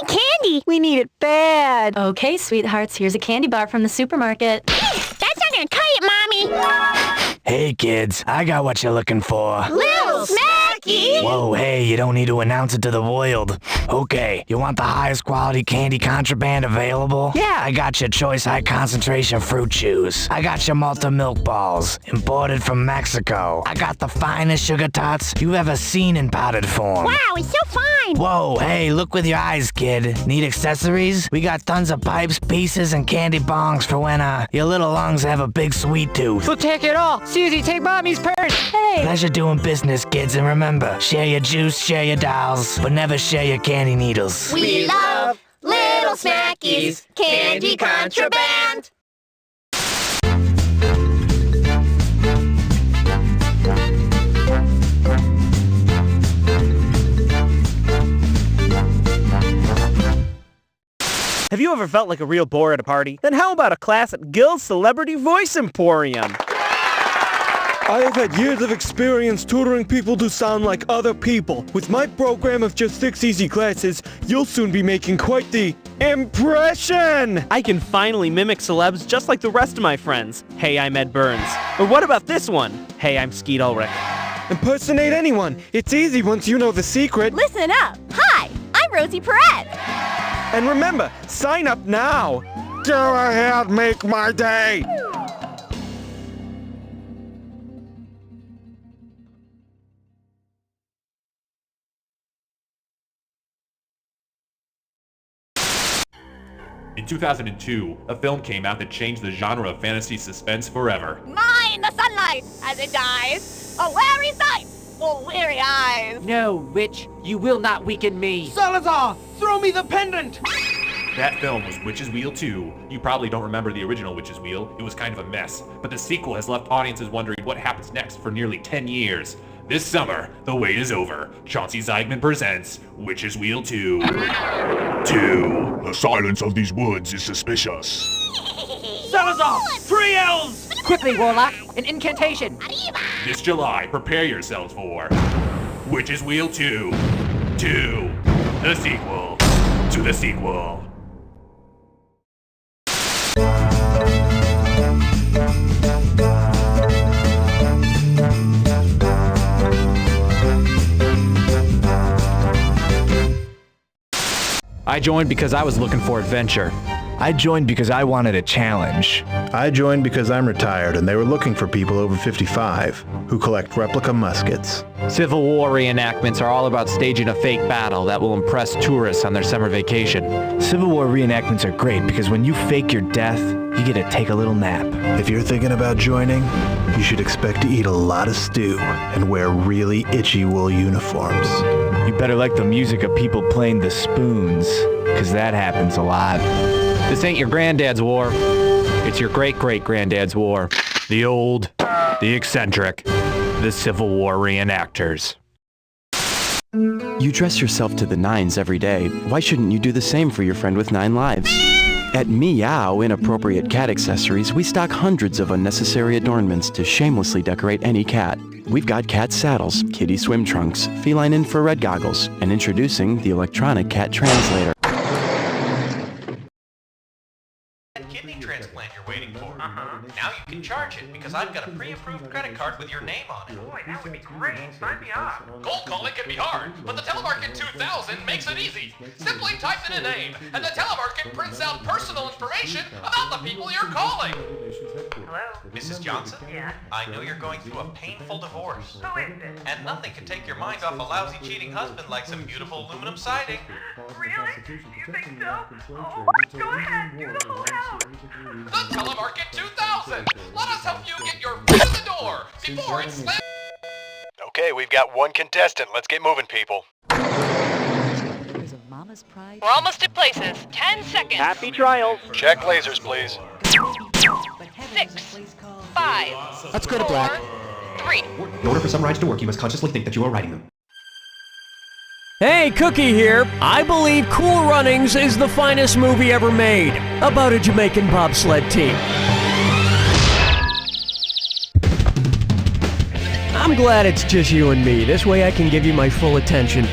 Candy! We need it bad. Okay, sweethearts, here's a candy bar from the supermarket. That's not gonna cut it, Mommy! Hey, kids, I got what you're looking for. Little Smacky! Whoa, hey, you don't need to announce it to the world. Okay, you want the highest quality candy contraband available? Yeah, I got your choice high concentration fruit chews. I got your Malta milk balls, imported from Mexico. I got the finest sugar tots you've ever seen in powdered form. Wow, it's so fine! Whoa, hey, look with your eyes, kid. Need accessories? We got tons of pipes, pieces, and candy bongs for when, your little lungs have a big sweet tooth. We'll take it all. Susie, take Mommy's purse. Hey! Pleasure doing business, kids, and remember, share your juice, share your dolls, but never share your candy needles. We love Little Smackies Candy Contraband! Have you ever felt like a real bore at a party? Then how about a class at Gil's Celebrity Voice Emporium? I have had years of experience tutoring people to sound like other people. With my program of just 6 easy classes, you'll soon be making quite the Impression! I can finally mimic celebs just like the rest of my friends. Hey, I'm Ed Burns. Or what about this one? Hey, I'm Skeet Ulrich. Impersonate anyone. It's easy once you know the secret. Listen up. Hi, I'm Rosie Perez. And remember, sign up now. Go ahead, make my day. In 2002, a film came out that changed the genre of fantasy suspense forever. Mine the sunlight as it dies. A wary sight for weary eyes. No, witch, you will not weaken me. Salazar, throw me the pendant! That film was Witch's Wheel 2. You probably don't remember the original Witch's Wheel. It was kind of a mess. But the sequel has left audiences wondering what happens next for nearly 10 years. This summer, the wait is over. Chauncey Zeigman presents Witch's Wheel 2. 2. The silence of these woods is suspicious. Salazar, 3 L's! Quickly, Warlock, an incantation. This July, prepare yourselves for Witch's Wheel 2. 2. The sequel to the sequel. I joined because I was looking for adventure. I joined because I wanted a challenge. I joined because I'm retired and they were looking for people over 55 who collect replica muskets. Civil War reenactments are all about staging a fake battle that will impress tourists on their summer vacation. Civil War reenactments are great because when you fake your death, you get to take a little nap. If you're thinking about joining, you should expect to eat a lot of stew and wear really itchy wool uniforms. You better like the music of people playing the spoons, because that happens a lot. This ain't your granddad's war. It's your great-great-granddad's war. The old, the eccentric, the Civil War reenactors. You dress yourself to the nines every day. Why shouldn't you do the same for your friend with 9 lives? At Meow Inappropriate Cat Accessories, we stock hundreds of unnecessary adornments to shamelessly decorate any cat. We've got cat saddles, kitty swim trunks, feline infrared goggles, and introducing the electronic cat translator. Kidney transplant you're waiting for. Now you can charge it because I've got a pre-approved credit card with your name on it. Boy, that would be great. Sign me up. Cold calling can be hard, but the Telemarket 2000 makes it easy. Simply type in a name, and the Telemarket prints out personal information about the people you're calling. Hello? Mrs. Johnson? Yeah? I know you're going through a painful divorce. Who is it? And nothing can take your mind off a lousy cheating husband like some beautiful aluminum siding. Really? Do you think so? Oh, go ahead. Do the whole house. The Telemarket 2000! Let us help you get your foot in the door before it's slammed. Okay, we've got one contestant. Let's get moving, people. We're almost at places. 10 seconds. Happy trials. Check lasers, please. 6, 5, Let's go to black. 3. In order for some rides to work, you must consciously think that you are riding them. Hey, Cookie here. I believe Cool Runnings is the finest movie ever made about a Jamaican bobsled team. I'm glad it's just you and me. This way I can give you my full attention.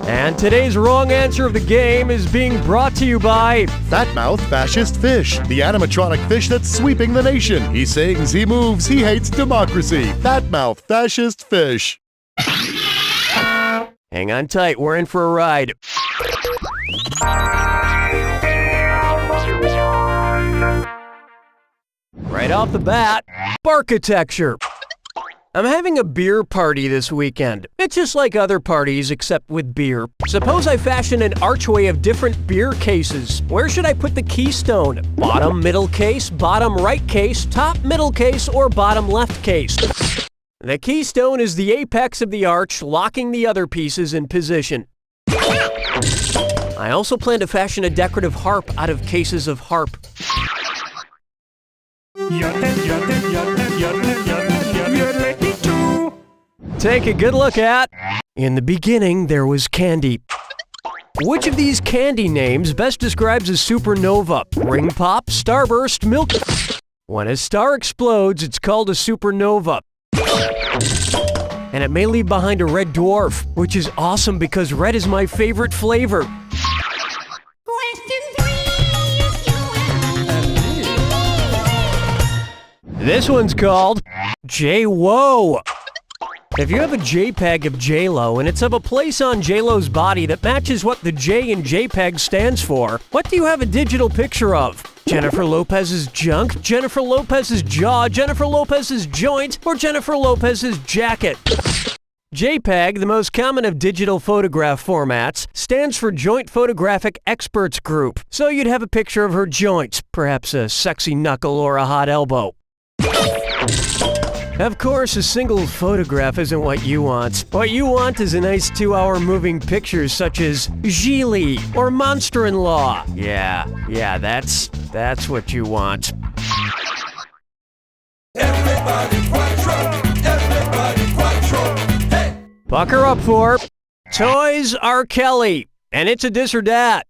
And today's wrong answer of the game is being brought to you by Fatmouth Fascist Fish, the animatronic fish that's sweeping the nation. He sings, he moves, he hates democracy. Fatmouth Fascist Fish. Hang on tight, we're in for a ride. Right off the bat, architecture. I'm having a beer party this weekend. It's just like other parties except with beer. Suppose I fashion an archway of different beer cases. Where should I put the keystone? Bottom middle case, bottom right case, top middle case, or bottom left case? The keystone is the apex of the arch, locking the other pieces in position. I also plan to fashion a decorative harp out of cases of harp. Take a good look at. In the beginning, there was candy. Which of these candy names best describes a supernova? Ring pop, starburst, milk. When a star explodes, it's called a supernova. And it may leave behind a red dwarf, which is awesome because red is my favorite flavor. This one's called J-Wo. If you have a JPEG of J-Lo and it's of a place on J-Lo's body that matches what the J in JPEG stands for, what do you have a digital picture of? Jennifer Lopez's junk, Jennifer Lopez's jaw, Jennifer Lopez's joint, or Jennifer Lopez's jacket? JPEG, the most common of digital photograph formats, stands for Joint Photographic Experts Group. So you'd have a picture of her joints, perhaps a sexy knuckle or a hot elbow. Of course, a single photograph isn't what you want. What you want is a nice 2-hour moving picture such as Gigli or Monster-in-Law. Yeah, that's what you want. Bucker up for Toys R. Kelly, and it's a dis or dat.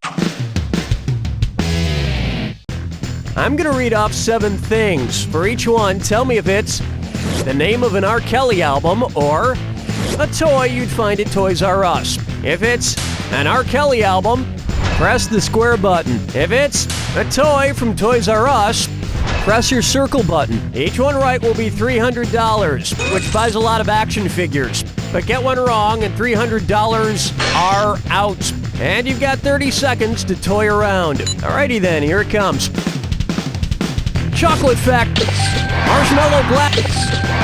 I'm gonna read off 7 things. For each one, tell me if it's the name of an R. Kelly album or a toy you'd find at Toys R Us. If it's an R. Kelly album, press the square button. If it's a toy from Toys R Us, press your circle button. Each one right will be $300, which buys a lot of action figures. But get one wrong and $300 are out. And you've got 30 seconds to toy around. Alrighty then, here it comes. Chocolate Factory, Marshmallow Black,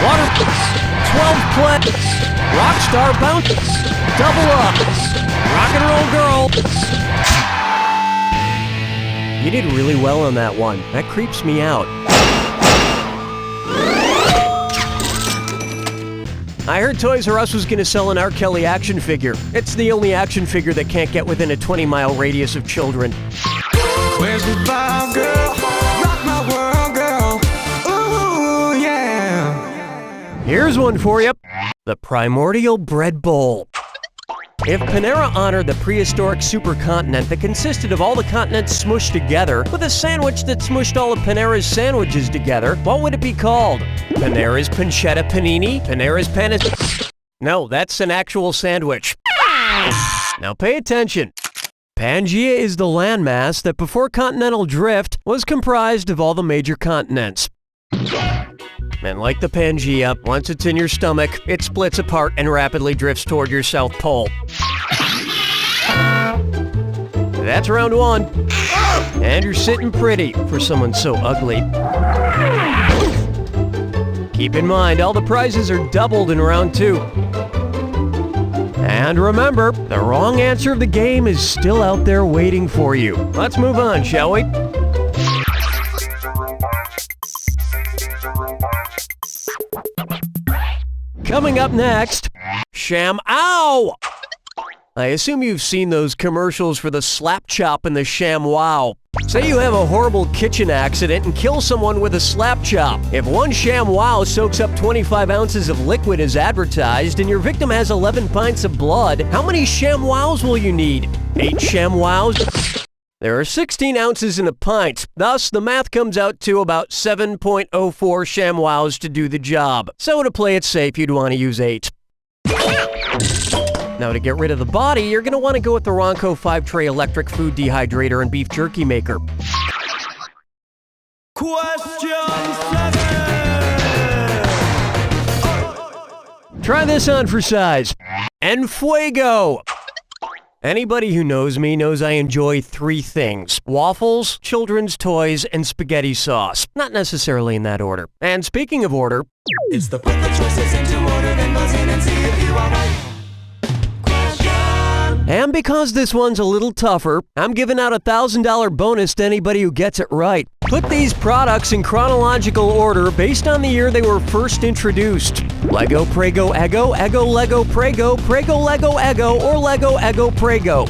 Water, 12 Plant, Rockstar Bounty, Double Up, Rock and Roll Girl. You did really well on that one. That creeps me out. I heard Toys R Us was going to sell an R. Kelly action figure. It's the only action figure that can't get within a 20-mile radius of children. Where's the vibe, girl? Rock my world, girl. Ooh, yeah. Here's one for you. The Primordial Bread Bowl. If Panera honored the prehistoric supercontinent that consisted of all the continents smushed together with a sandwich that smushed all of Panera's sandwiches together, what would it be called? Panera's Pancetta Panini? Panera's Panis... No, that's an actual sandwich. Now pay attention. Pangaea is the landmass that before continental drift was comprised of all the major continents. And like the Pangaea, once it's in your stomach, it splits apart and rapidly drifts toward your South Pole. That's round 1. And you're sitting pretty for someone so ugly. Keep in mind, all the prizes are doubled in round 2. And remember, the wrong answer of the game is still out there waiting for you. Let's move on, shall we? Coming up next, Sham-Ow! I assume you've seen those commercials for the slap chop and the Sham-Wow. Say you have a horrible kitchen accident and kill someone with a slap chop. If one Sham-Wow soaks up 25 ounces of liquid as advertised and your victim has 11 pints of blood, how many Sham-Wows will you need? 8 Sham-Wows? There are 16 ounces in a pint, thus the math comes out to about 7.04 Sham-Wows to do the job. So to play it safe, you'd want to use 8. Now to get rid of the body, you're going to want to go with the Ronco 5-tray electric food dehydrator and beef jerky maker. Question 7! Try this on for size. En fuego! Anybody who knows me knows I enjoy 3 things. Waffles, children's toys, and spaghetti sauce. Not necessarily in that order. And speaking of order... It's the put the choices into order, then buzz in and see if you are right. And because this one's a little tougher, I'm giving out a $1,000 bonus to anybody who gets it right. Put these products in chronological order based on the year they were first introduced. Lego Prego Eggo, Eggo Lego Prego, Prego Lego Eggo, or Lego Eggo Prego.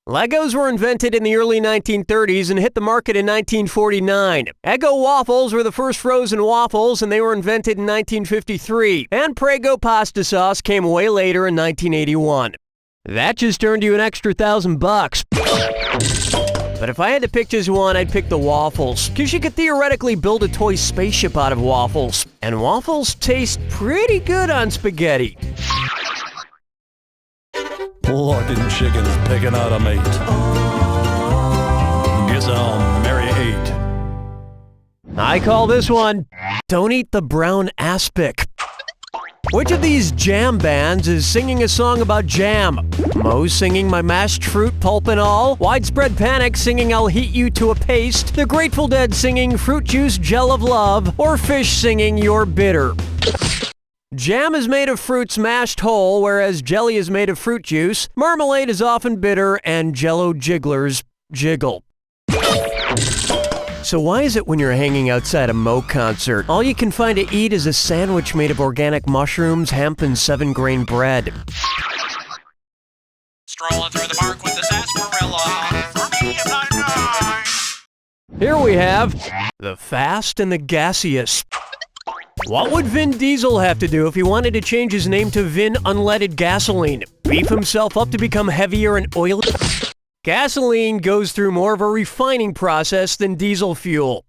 Legos were invented in the early 1930s and hit the market in 1949. Eggo waffles were the first frozen waffles and they were invented in 1953. And Prego pasta sauce came way later in 1981. That just earned you an extra $1,000. But if I had to pick just one, I'd pick the waffles, because you could theoretically build a toy spaceship out of waffles. And waffles taste pretty good on spaghetti. Plucking chickens, picking out a mate. Guess I'll marry 8. I call this one, Don't Eat the Brown Aspic. Which of these jam bands is singing a song about jam? Moe's singing My Mashed Fruit, Pulp and All, Widespread Panic singing I'll Heat You to a Paste, The Grateful Dead singing Fruit Juice, Gel of Love, or Fish singing You're Bitter. Jam is made of fruits mashed whole, whereas jelly is made of fruit juice, marmalade is often bitter, and Jell-O jigglers jiggle. So why is it when you're hanging outside a Moe concert, all you can find to eat is a sandwich made of organic mushrooms, hemp, and 7-grain bread? Strolling through the park with the sarsaparilla. For me, I'm not nice. Here we have the Fast and the Gaseous. What would Vin Diesel have to do if he wanted to change his name to Vin Unleaded Gasoline? Beef himself up to become heavier and oily? Gasoline goes through more of a refining process than diesel fuel.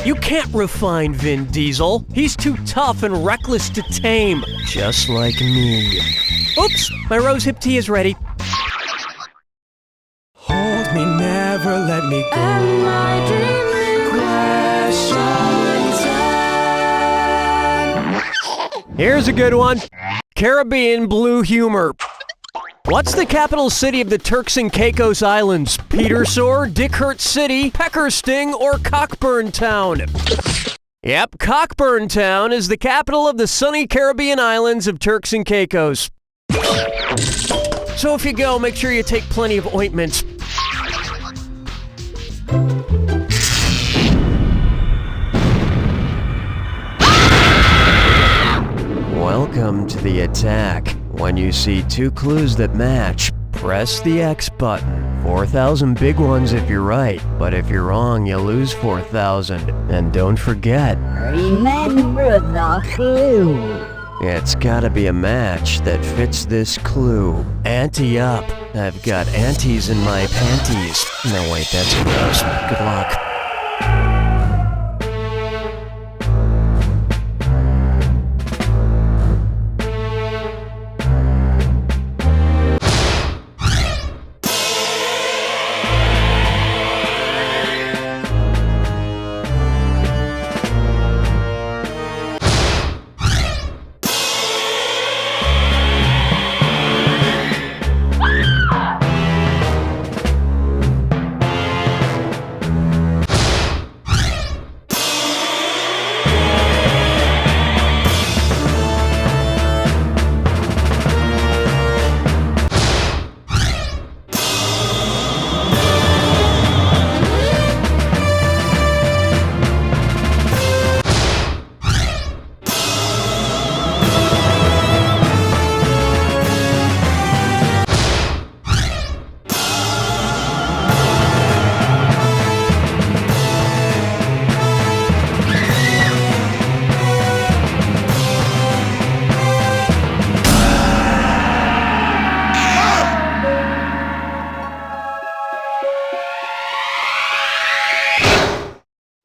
You can't refine Vin Diesel. He's too tough and reckless to tame. Just like me. Oops, my rose hip tea is ready. Hold me, never let me go. Am I dreaming? Question time. Here's a good one. Caribbean blue humor. What's the capital city of the Turks and Caicos Islands? Petersore, Dickhurt City, Peckersting, or Cockburn Town? Yep, Cockburn Town is the capital of the sunny Caribbean islands of Turks and Caicos. So if you go, make sure you take plenty of ointments. Welcome to the attack. When you see 2 clues that match, press the X button. 4,000 big ones if you're right, but if you're wrong, you lose 4,000. And don't forget, Remember the clue. it's gotta be a match that fits this clue. Ante up. I've got antes in my panties. No, wait, that's gross. Good luck.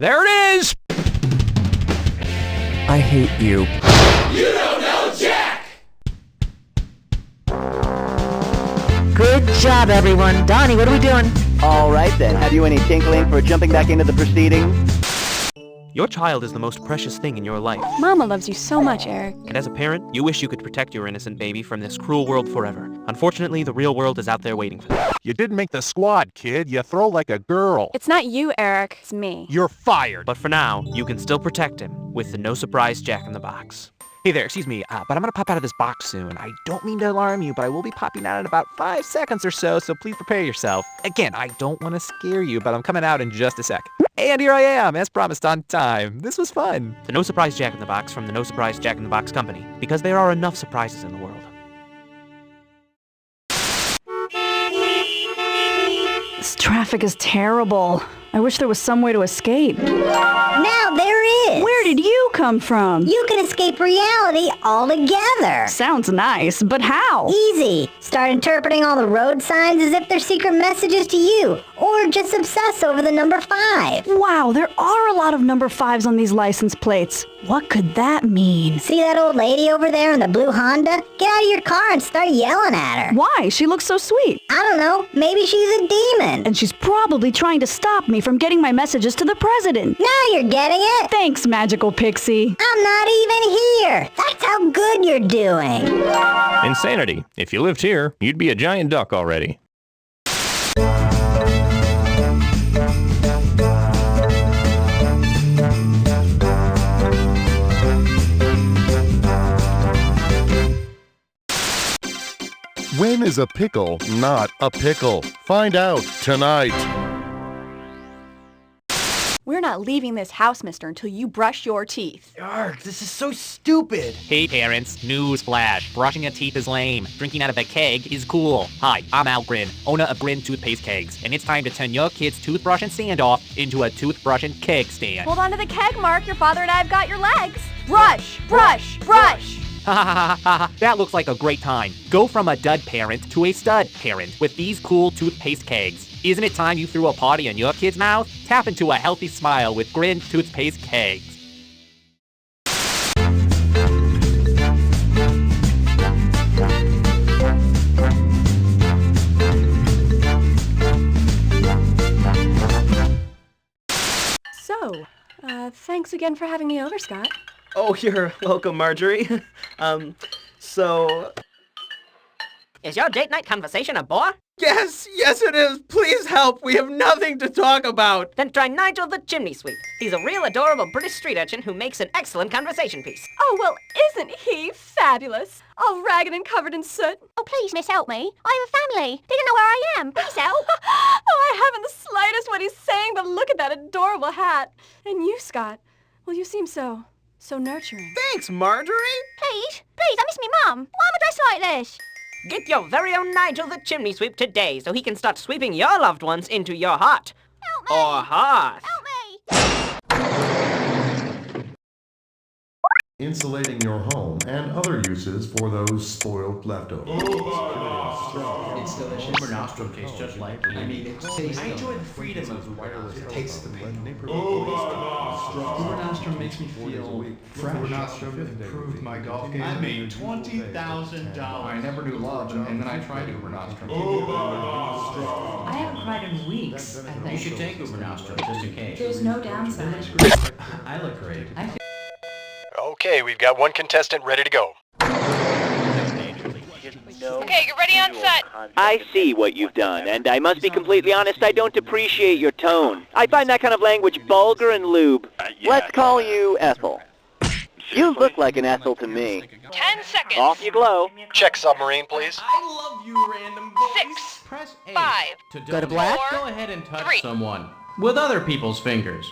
There it is! I hate you. You don't know Jack! Good job, everyone. Donnie, what are we doing? All right then, have you any tinkling for jumping back into the proceedings? Your child is the most precious thing in your life. Mama loves you so much, Eric. And as a parent, you wish you could protect your innocent baby from this cruel world forever. Unfortunately, the real world is out there waiting for them. You didn't make the squad, kid. You throw like a girl. It's not you, Eric. It's me. You're fired. But for now, you can still protect him with the No Surprise Jack in the Box. Hey there, excuse me, but I'm gonna pop out of this box soon. I don't mean to alarm you, but I will be popping out in about 5 seconds or so please prepare yourself. Again, I don't want to scare you, but I'm coming out in just a sec. And here I am, as promised, on time. This was fun. The No Surprise Jack in the Box from the No Surprise Jack in the Box company, because there are enough surprises in the world. This traffic is terrible. I wish there was some way to escape. Now there is. Where did you come from? You can escape reality altogether. Sounds nice, but how? Easy. Start interpreting all the road signs as if they're secret messages to you, or just obsess over the number 5. Wow, there are a lot of number 5s on these license plates. What could that mean? See that old lady over there in the blue Honda? Get out of your car and start yelling at her. Why? She looks so sweet. I don't know. Maybe she's a demon. And she's probably trying to stop me from getting my messages to the president. Now you're getting it. Thanks, magical pixie. I'm not even here. That's how good you're doing. Insanity. If you lived here, you'd be a giant duck already. When is a pickle not a pickle? Find out tonight. We're not leaving this house, mister, until you brush your teeth. Arg, this is so stupid. Hey parents, news flash. Brushing your teeth is lame. Drinking out of a keg is cool. Hi, I'm Al Grin, owner of Grin Toothpaste Kegs, and it's time to turn your kid's toothbrush and standoff into a toothbrush and keg stand. Hold on to the keg, Mark. Your father and I have got your legs. Brush, brush, brush. Ha ha ha ha ha, that looks like a great time. Go from a dud parent to a stud parent with these cool toothpaste kegs. Isn't it time you threw a party in your kid's mouth? Tap into a healthy smile with Grin Toothpaste Kegs. So, thanks again for having me over, Scott. Oh, you're welcome, Marjorie. So... Is your date night conversation a bore? Yes it is! Please help! We have nothing to talk about! Then try Nigel the Chimney Sweep. He's a real adorable British street urchin who makes an excellent conversation piece. Oh, well, isn't he fabulous? All ragged and covered in soot. Oh, please, miss, help me. I have a family. They don't know where I am. Please help. Oh, I haven't the slightest what he's saying, but look at that adorable hat. And you, Scott. Well, you seem so nurturing. Thanks, Marjorie! Please, I miss me mum. Why am I dressed like this? Get your very own Nigel the Chimney Sweep today so he can start sweeping your loved ones into your heart. Help me. Or hearth. Help me! Insulating your home and other uses for those spoiled leftovers. It's delicious. Uber nostrum tastes just like I enjoy the freedom of wireless taste the pain. Uber nostrum makes me feel fresh. Uber nostrum improved my golf game. I made $20,000. I never knew love, and then I tried Uber nostrum. I haven't cried in weeks. You should take Uber nostrum just in case. There's no downside. I look great. Okay, we've got one contestant ready to go. Okay, get ready on set. I see what you've done, and I must be completely honest, I don't appreciate your tone. I find that kind of language vulgar and lewd. Let's call you Ethel. You look like an Ethel to me. 10 seconds. Off you glow. Check submarine, please. I love you, random boys. 6, Press A 5, to black. Go ahead and touch 3. someone with other people's fingers.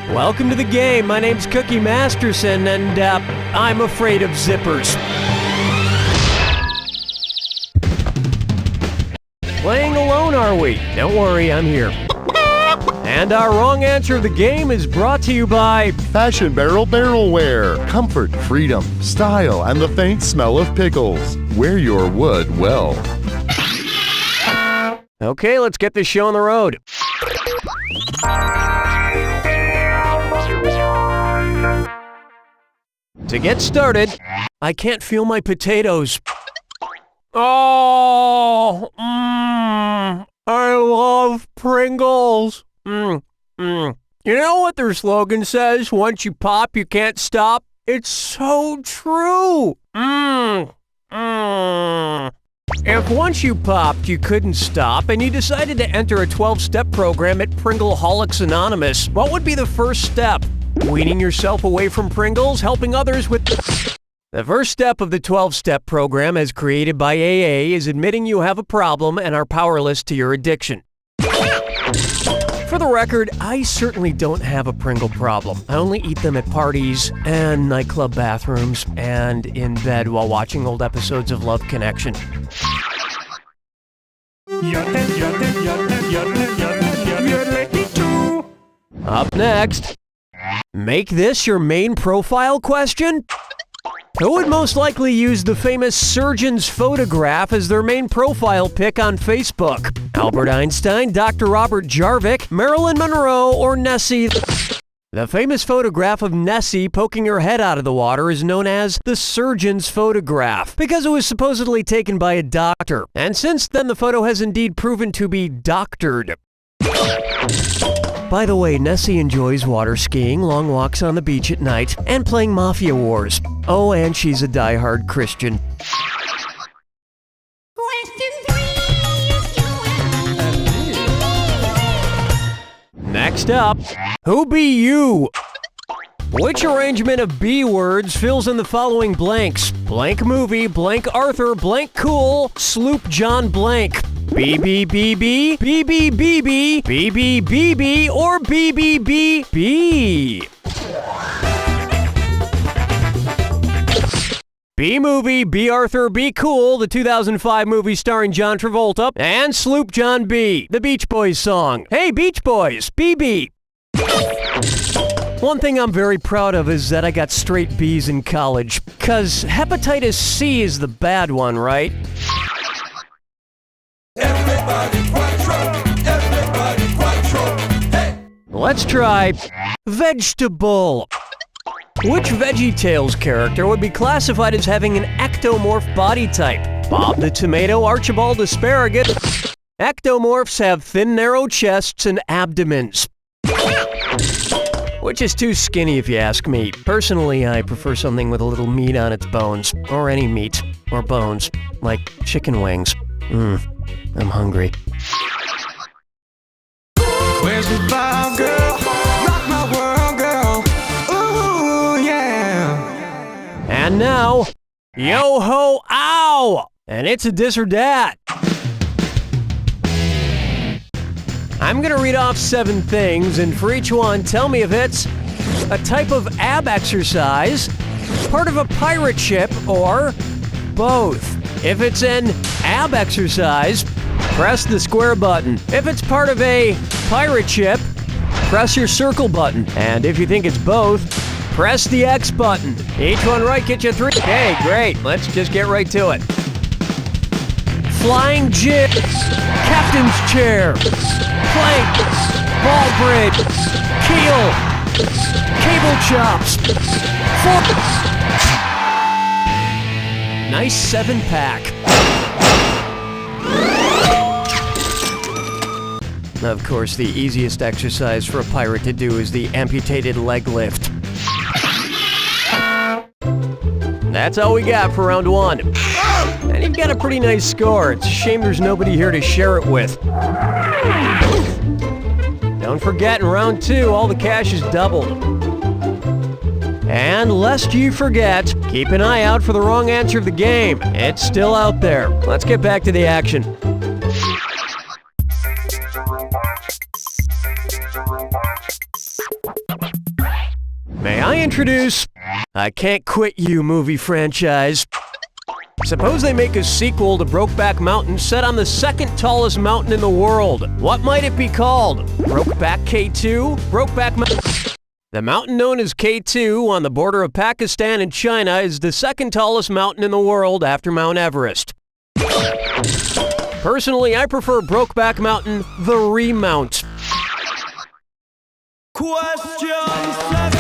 Welcome to the game. My name's Cookie Masterson, and I'm afraid of zippers. Playing alone, are we? Don't worry, I'm here. And our wrong answer of the game is brought to you by Fashion Barrelware. Comfort, freedom, style, and the faint smell of pickles. Wear your wood well. Okay, let's get this show on the road. To get started, I can't feel my potatoes. Oh, I love Pringles. You know what their slogan says? Once you pop, you can't stop. It's so true. If once you popped, you couldn't stop, and you decided to enter a 12-step program at Pringleholics Anonymous, what would be the first step? Weaning yourself away from Pringles, helping others with... The first step of the 12-step program, as created by AA, is admitting you have a problem and are powerless to your addiction. For the record, I certainly don't have a Pringle problem. I only eat them at parties and nightclub bathrooms and in bed while watching old episodes of Love Connection. Up next, make this your main profile question? Who would most likely use the famous surgeon's photograph as their main profile pic on Facebook? Albert Einstein, Dr. Robert Jarvik, Marilyn Monroe, or Nessie? The famous photograph of Nessie poking her head out of the water is known as the surgeon's photograph because it was supposedly taken by a doctor. And since then, the photo has indeed proven to be doctored. By the way, Nessie enjoys water skiing, long walks on the beach at night, and playing Mafia Wars. Oh, and she's a die-hard Christian. Next up, who be you? Which arrangement of B words fills in the following blanks? Blank movie, blank Arthur, blank cool, Sloop John blank. BBBB, BBBB, BBBB, or BBBB. B movie, B Arthur, B cool, the 2005 movie starring John Travolta, and Sloop John B, the Beach Boys song. Hey Beach Boys, BB. One thing I'm very proud of is that I got straight B's in college, 'cause hepatitis C is the bad one, right? Let's try vegetable. Which VeggieTales character would be classified as having an ectomorph body type? Bob the Tomato, Archibald Asparagus. Ectomorphs have thin, narrow chests and abdomens. Which is too skinny if you ask me. Personally, I prefer something with a little meat on its bones. Or any meat. Or bones. Like chicken wings. I'm hungry. Where's the vibe, girl? Rock my world, girl. Ooh, yeah. And now, yo-ho, ow! And it's a dis or dat. I'm gonna read off 7 things, and for each one, tell me if it's a type of ab exercise, part of a pirate ship, or both. If it's an ab exercise, press the square button. If it's part of a pirate ship, press your circle button. And if you think it's both, press the X button. Each one right gets you 3. Okay, great. Let's just get right to it. Flying jib, captain's chair, plank, ball bridge, keel, cable chops, fork. Nice 7-pack. Of course, the easiest exercise for a pirate to do is the amputated leg lift. That's all we got for round 1. And you've got a pretty nice score. It's a shame there's nobody here to share it with. Don't forget, in round 2, all the cash is doubled. And lest you forget, keep an eye out for the wrong answer of the game. It's still out there. Let's get back to the action. May I introduce I Can't Quit You movie franchise. Suppose they make a sequel to Brokeback Mountain set on the second tallest mountain in the world. What might it be called? Brokeback K2? Brokeback Mountain? The mountain known as K2 on the border of Pakistan and China is the second tallest mountain in the world after Mount Everest. Personally, I prefer Brokeback Mountain, the remount. Question 7.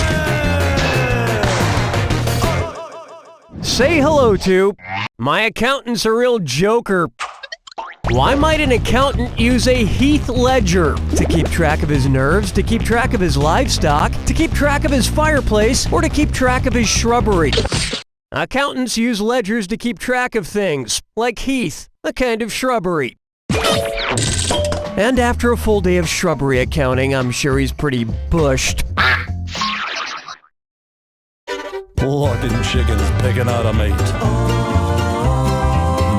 Say hello to, my accountant's a real joker. Why might an accountant use a Heath ledger? To keep track of his nerves, to keep track of his livestock, to keep track of his fireplace, or to keep track of his shrubbery? Accountants use ledgers to keep track of things, like heath, a kind of shrubbery. And after a full day of shrubbery accounting, I'm sure he's pretty bushed. Plucking chickens, picking out a mate.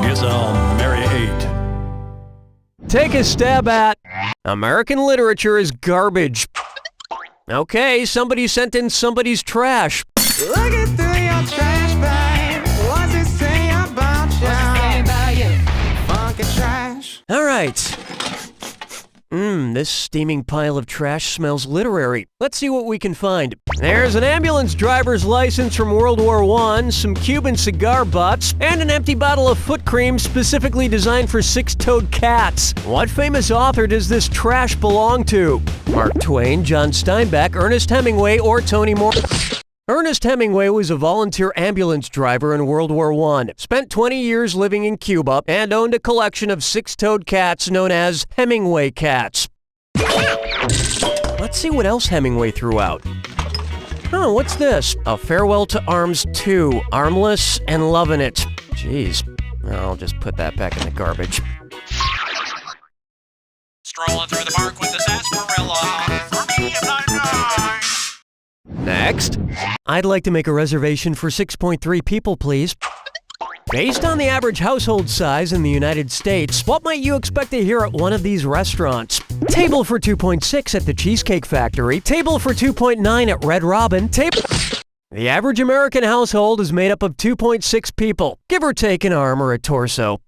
Guess I'll marry 8. Take a stab at American literature is garbage. Okay, somebody sent in somebody's trash. Looking through your trash bag. What's it say about you? Funky trash. All right. This steaming pile of trash smells literary. Let's see what we can find. There's an ambulance driver's license from World War I, some Cuban cigar butts, and an empty bottle of foot cream specifically designed for six-toed cats. What famous author does this trash belong to? Mark Twain, John Steinbeck, Ernest Hemingway, or Toni Morrison? Ernest Hemingway was a volunteer ambulance driver in World War I, spent 20 years living in Cuba, and owned a collection of six-toed cats known as Hemingway cats. Let's see what else Hemingway threw out. Oh, what's this? A Farewell to Arms 2, Armless and Lovin' It. Jeez, I'll just put that back in the garbage. Strolling through the park with the sarsaparilla. For me, I'm 99. Next, I'd like to make a reservation for 6.3 people, please. Based on the average household size in the United States, what might you expect to hear at one of these restaurants? Table for 2.6 at the Cheesecake Factory, table for 2.9 at Red Robin, table... The average American household is made up of 2.6 people, give or take an arm or a torso.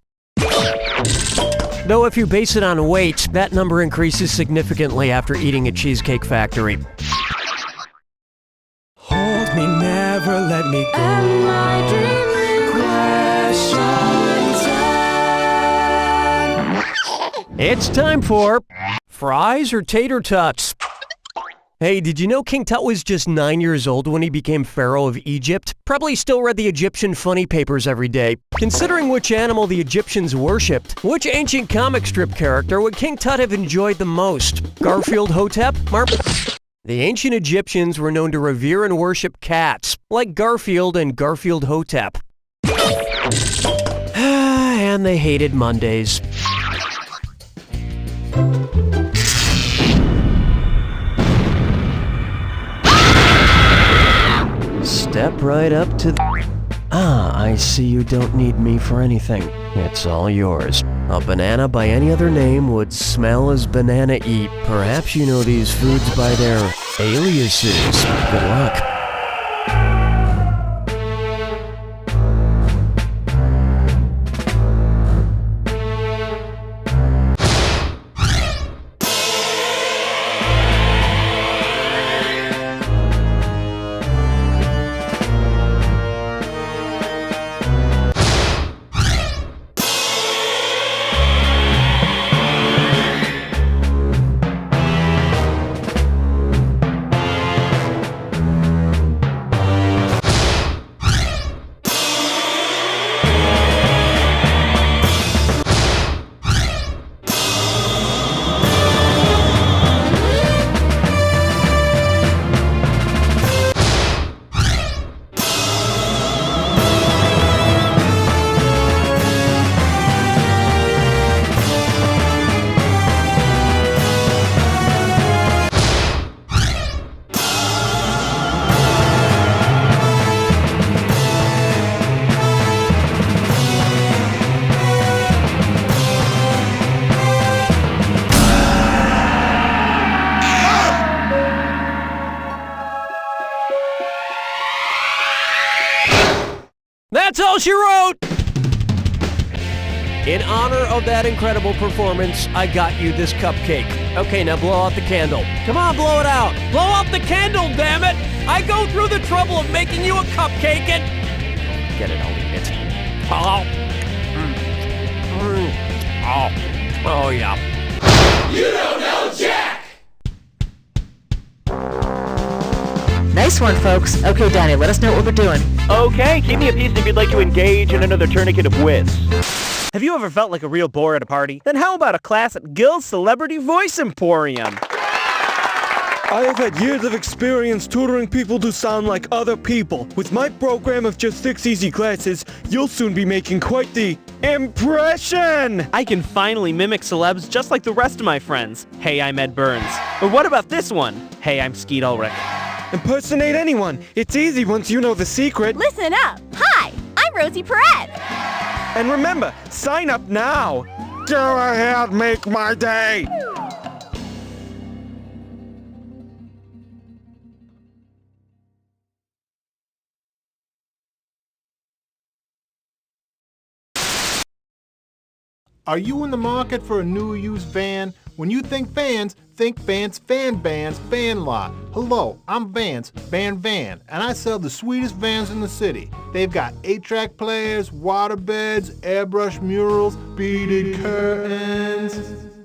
Though if you base it on weight, that number increases significantly after eating at Cheesecake Factory. Hold me, never let me go. Am I dreaming? Question time. It's time for fries or tater tots. Hey, did you know King Tut was just 9 years old when he became Pharaoh of Egypt? Probably still read the Egyptian funny papers every day. Considering which animal the Egyptians worshipped, which ancient comic strip character would King Tut have enjoyed the most? Garfield Hotep? The ancient Egyptians were known to revere and worship cats, like Garfield and Garfield Hotep. And they hated Mondays. Step right up to the... I see you don't need me for anything. It's all yours. A banana by any other name would smell as banana eat. Perhaps you know these foods by their aliases. Good luck. That's all she wrote! In honor of that incredible performance, I got you this cupcake. Okay, now blow out the candle. Come on, blow it out! Blow out the candle, damn it! I go through the trouble of making you a cupcake and... Get it, I'll eat it. Oh, yeah. You don't know Jack! Nice one, folks. Okay, Danny, let us know what we're doing. Okay, keep me a piece if you'd like to engage in another tourniquet of wits. Have you ever felt like a real bore at a party? Then how about a class at Gill's Celebrity Voice Emporium? I have had years of experience tutoring people to sound like other people. With my program of just 6 easy classes, you'll soon be making quite the impression! I can finally mimic celebs just like the rest of my friends. Hey, I'm Ed Burns. Or what about this one? Hey, I'm Skeet Ulrich. Impersonate anyone. It's easy once you know the secret. Listen up. Hi, I'm Rosie Perez. And remember, sign up now. Go ahead, make my day. Are you in the market for a new used van? When you think Vans Van Lot. Hello, I'm Vance, Van, and I sell the sweetest vans in the city. They've got 8-track players, water beds, airbrush murals, beaded curtains.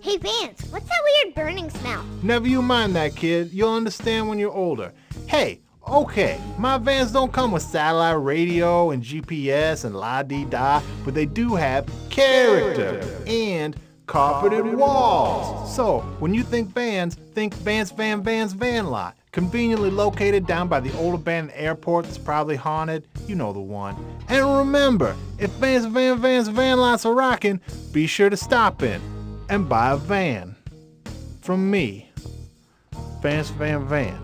Hey Vance, what's that weird burning smell? Never you mind that, kid. You'll understand when you're older. Hey, okay, my vans don't come with satellite radio and GPS and la-dee-da, but they do have character and carpeted walls. So, when you think Vans Van Lot. Conveniently located down by the old abandoned airport that's probably haunted. You know the one. And remember, if Vans Van Lots are rocking, be sure to stop in and buy a van. From me, Vance Van.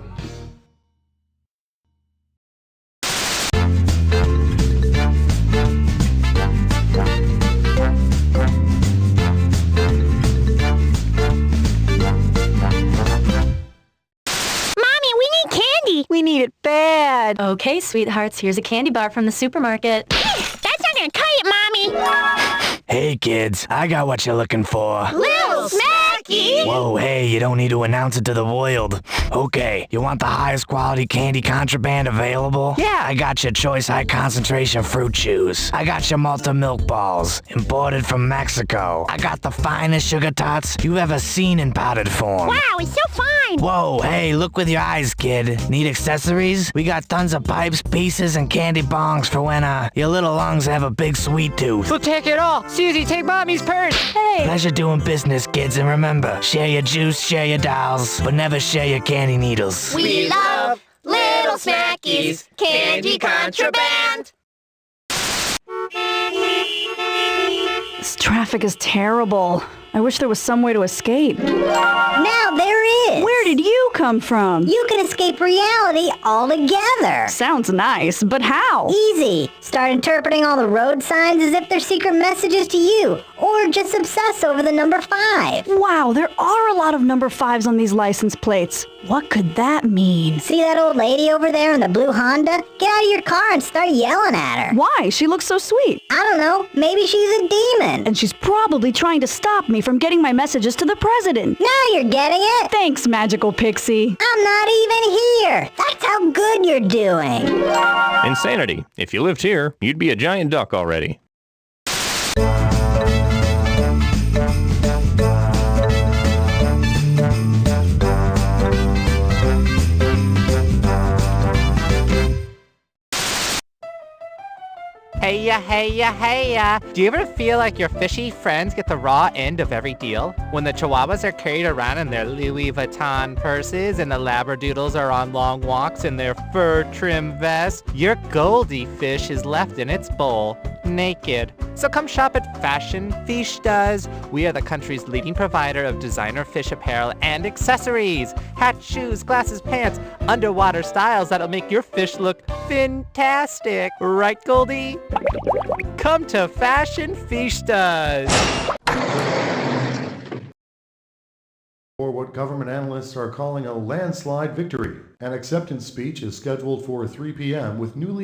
We need it bad. Okay, sweethearts, here's a candy bar from the supermarket. That's not gonna cut it, Mommy! Hey kids, I got what you're looking for. Little Smacky! Whoa, hey, you don't need to announce it to the world. Okay, you want the highest quality candy contraband available? Yeah, I got your choice high concentration fruit chews. I got your Malta milk balls, imported from Mexico. I got the finest sugar tots you've ever seen in powdered form. Wow, it's so fine! Whoa, hey, look with your eyes, kid. Need accessories? We got tons of pipes, pieces, and candy bongs for when, your little lungs have a big sweet tooth. We'll take it all. Susie, take Mommy's purse. Hey! Pleasure doing business, kids, and remember, share your juice, share your dolls, but never share your candy needles. We love Little Smackies Candy Contraband! This traffic is terrible. I wish there was some way to escape. Now there is! Where did you come from? You can escape reality altogether. Sounds nice, but how? Easy. Start interpreting all the road signs as if they're secret messages to you, or just obsess over the number 5. Wow, there are a lot of number 5s on these license plates. What could that mean? See that old lady over there in the blue Honda? Get out of your car and start yelling at her. Why? She looks so sweet. I don't know. Maybe she's a demon. And she's probably trying to stop me from getting my messages to the president. Now you're getting it. Thanks, magical pixie. I'm not even here. That's how good you're doing. Insanity. If you lived here, you'd be a giant duck already. Heya. Do you ever feel like your fishy friends get the raw end of every deal? When the chihuahuas are carried around in their Louis Vuitton purses and the labradoodles are on long walks in their fur trim vests, your Goldie fish is left in its bowl, naked. So come shop at Fashin Fish Does. We are the country's leading provider of designer fish apparel and accessories. Hats, shoes, glasses, pants, underwater styles that'll make your fish look fantastic. Right, Goldie? Come to Fashin Fish Does. For what government analysts are calling a landslide victory. An acceptance speech is scheduled for 3 p.m. with newly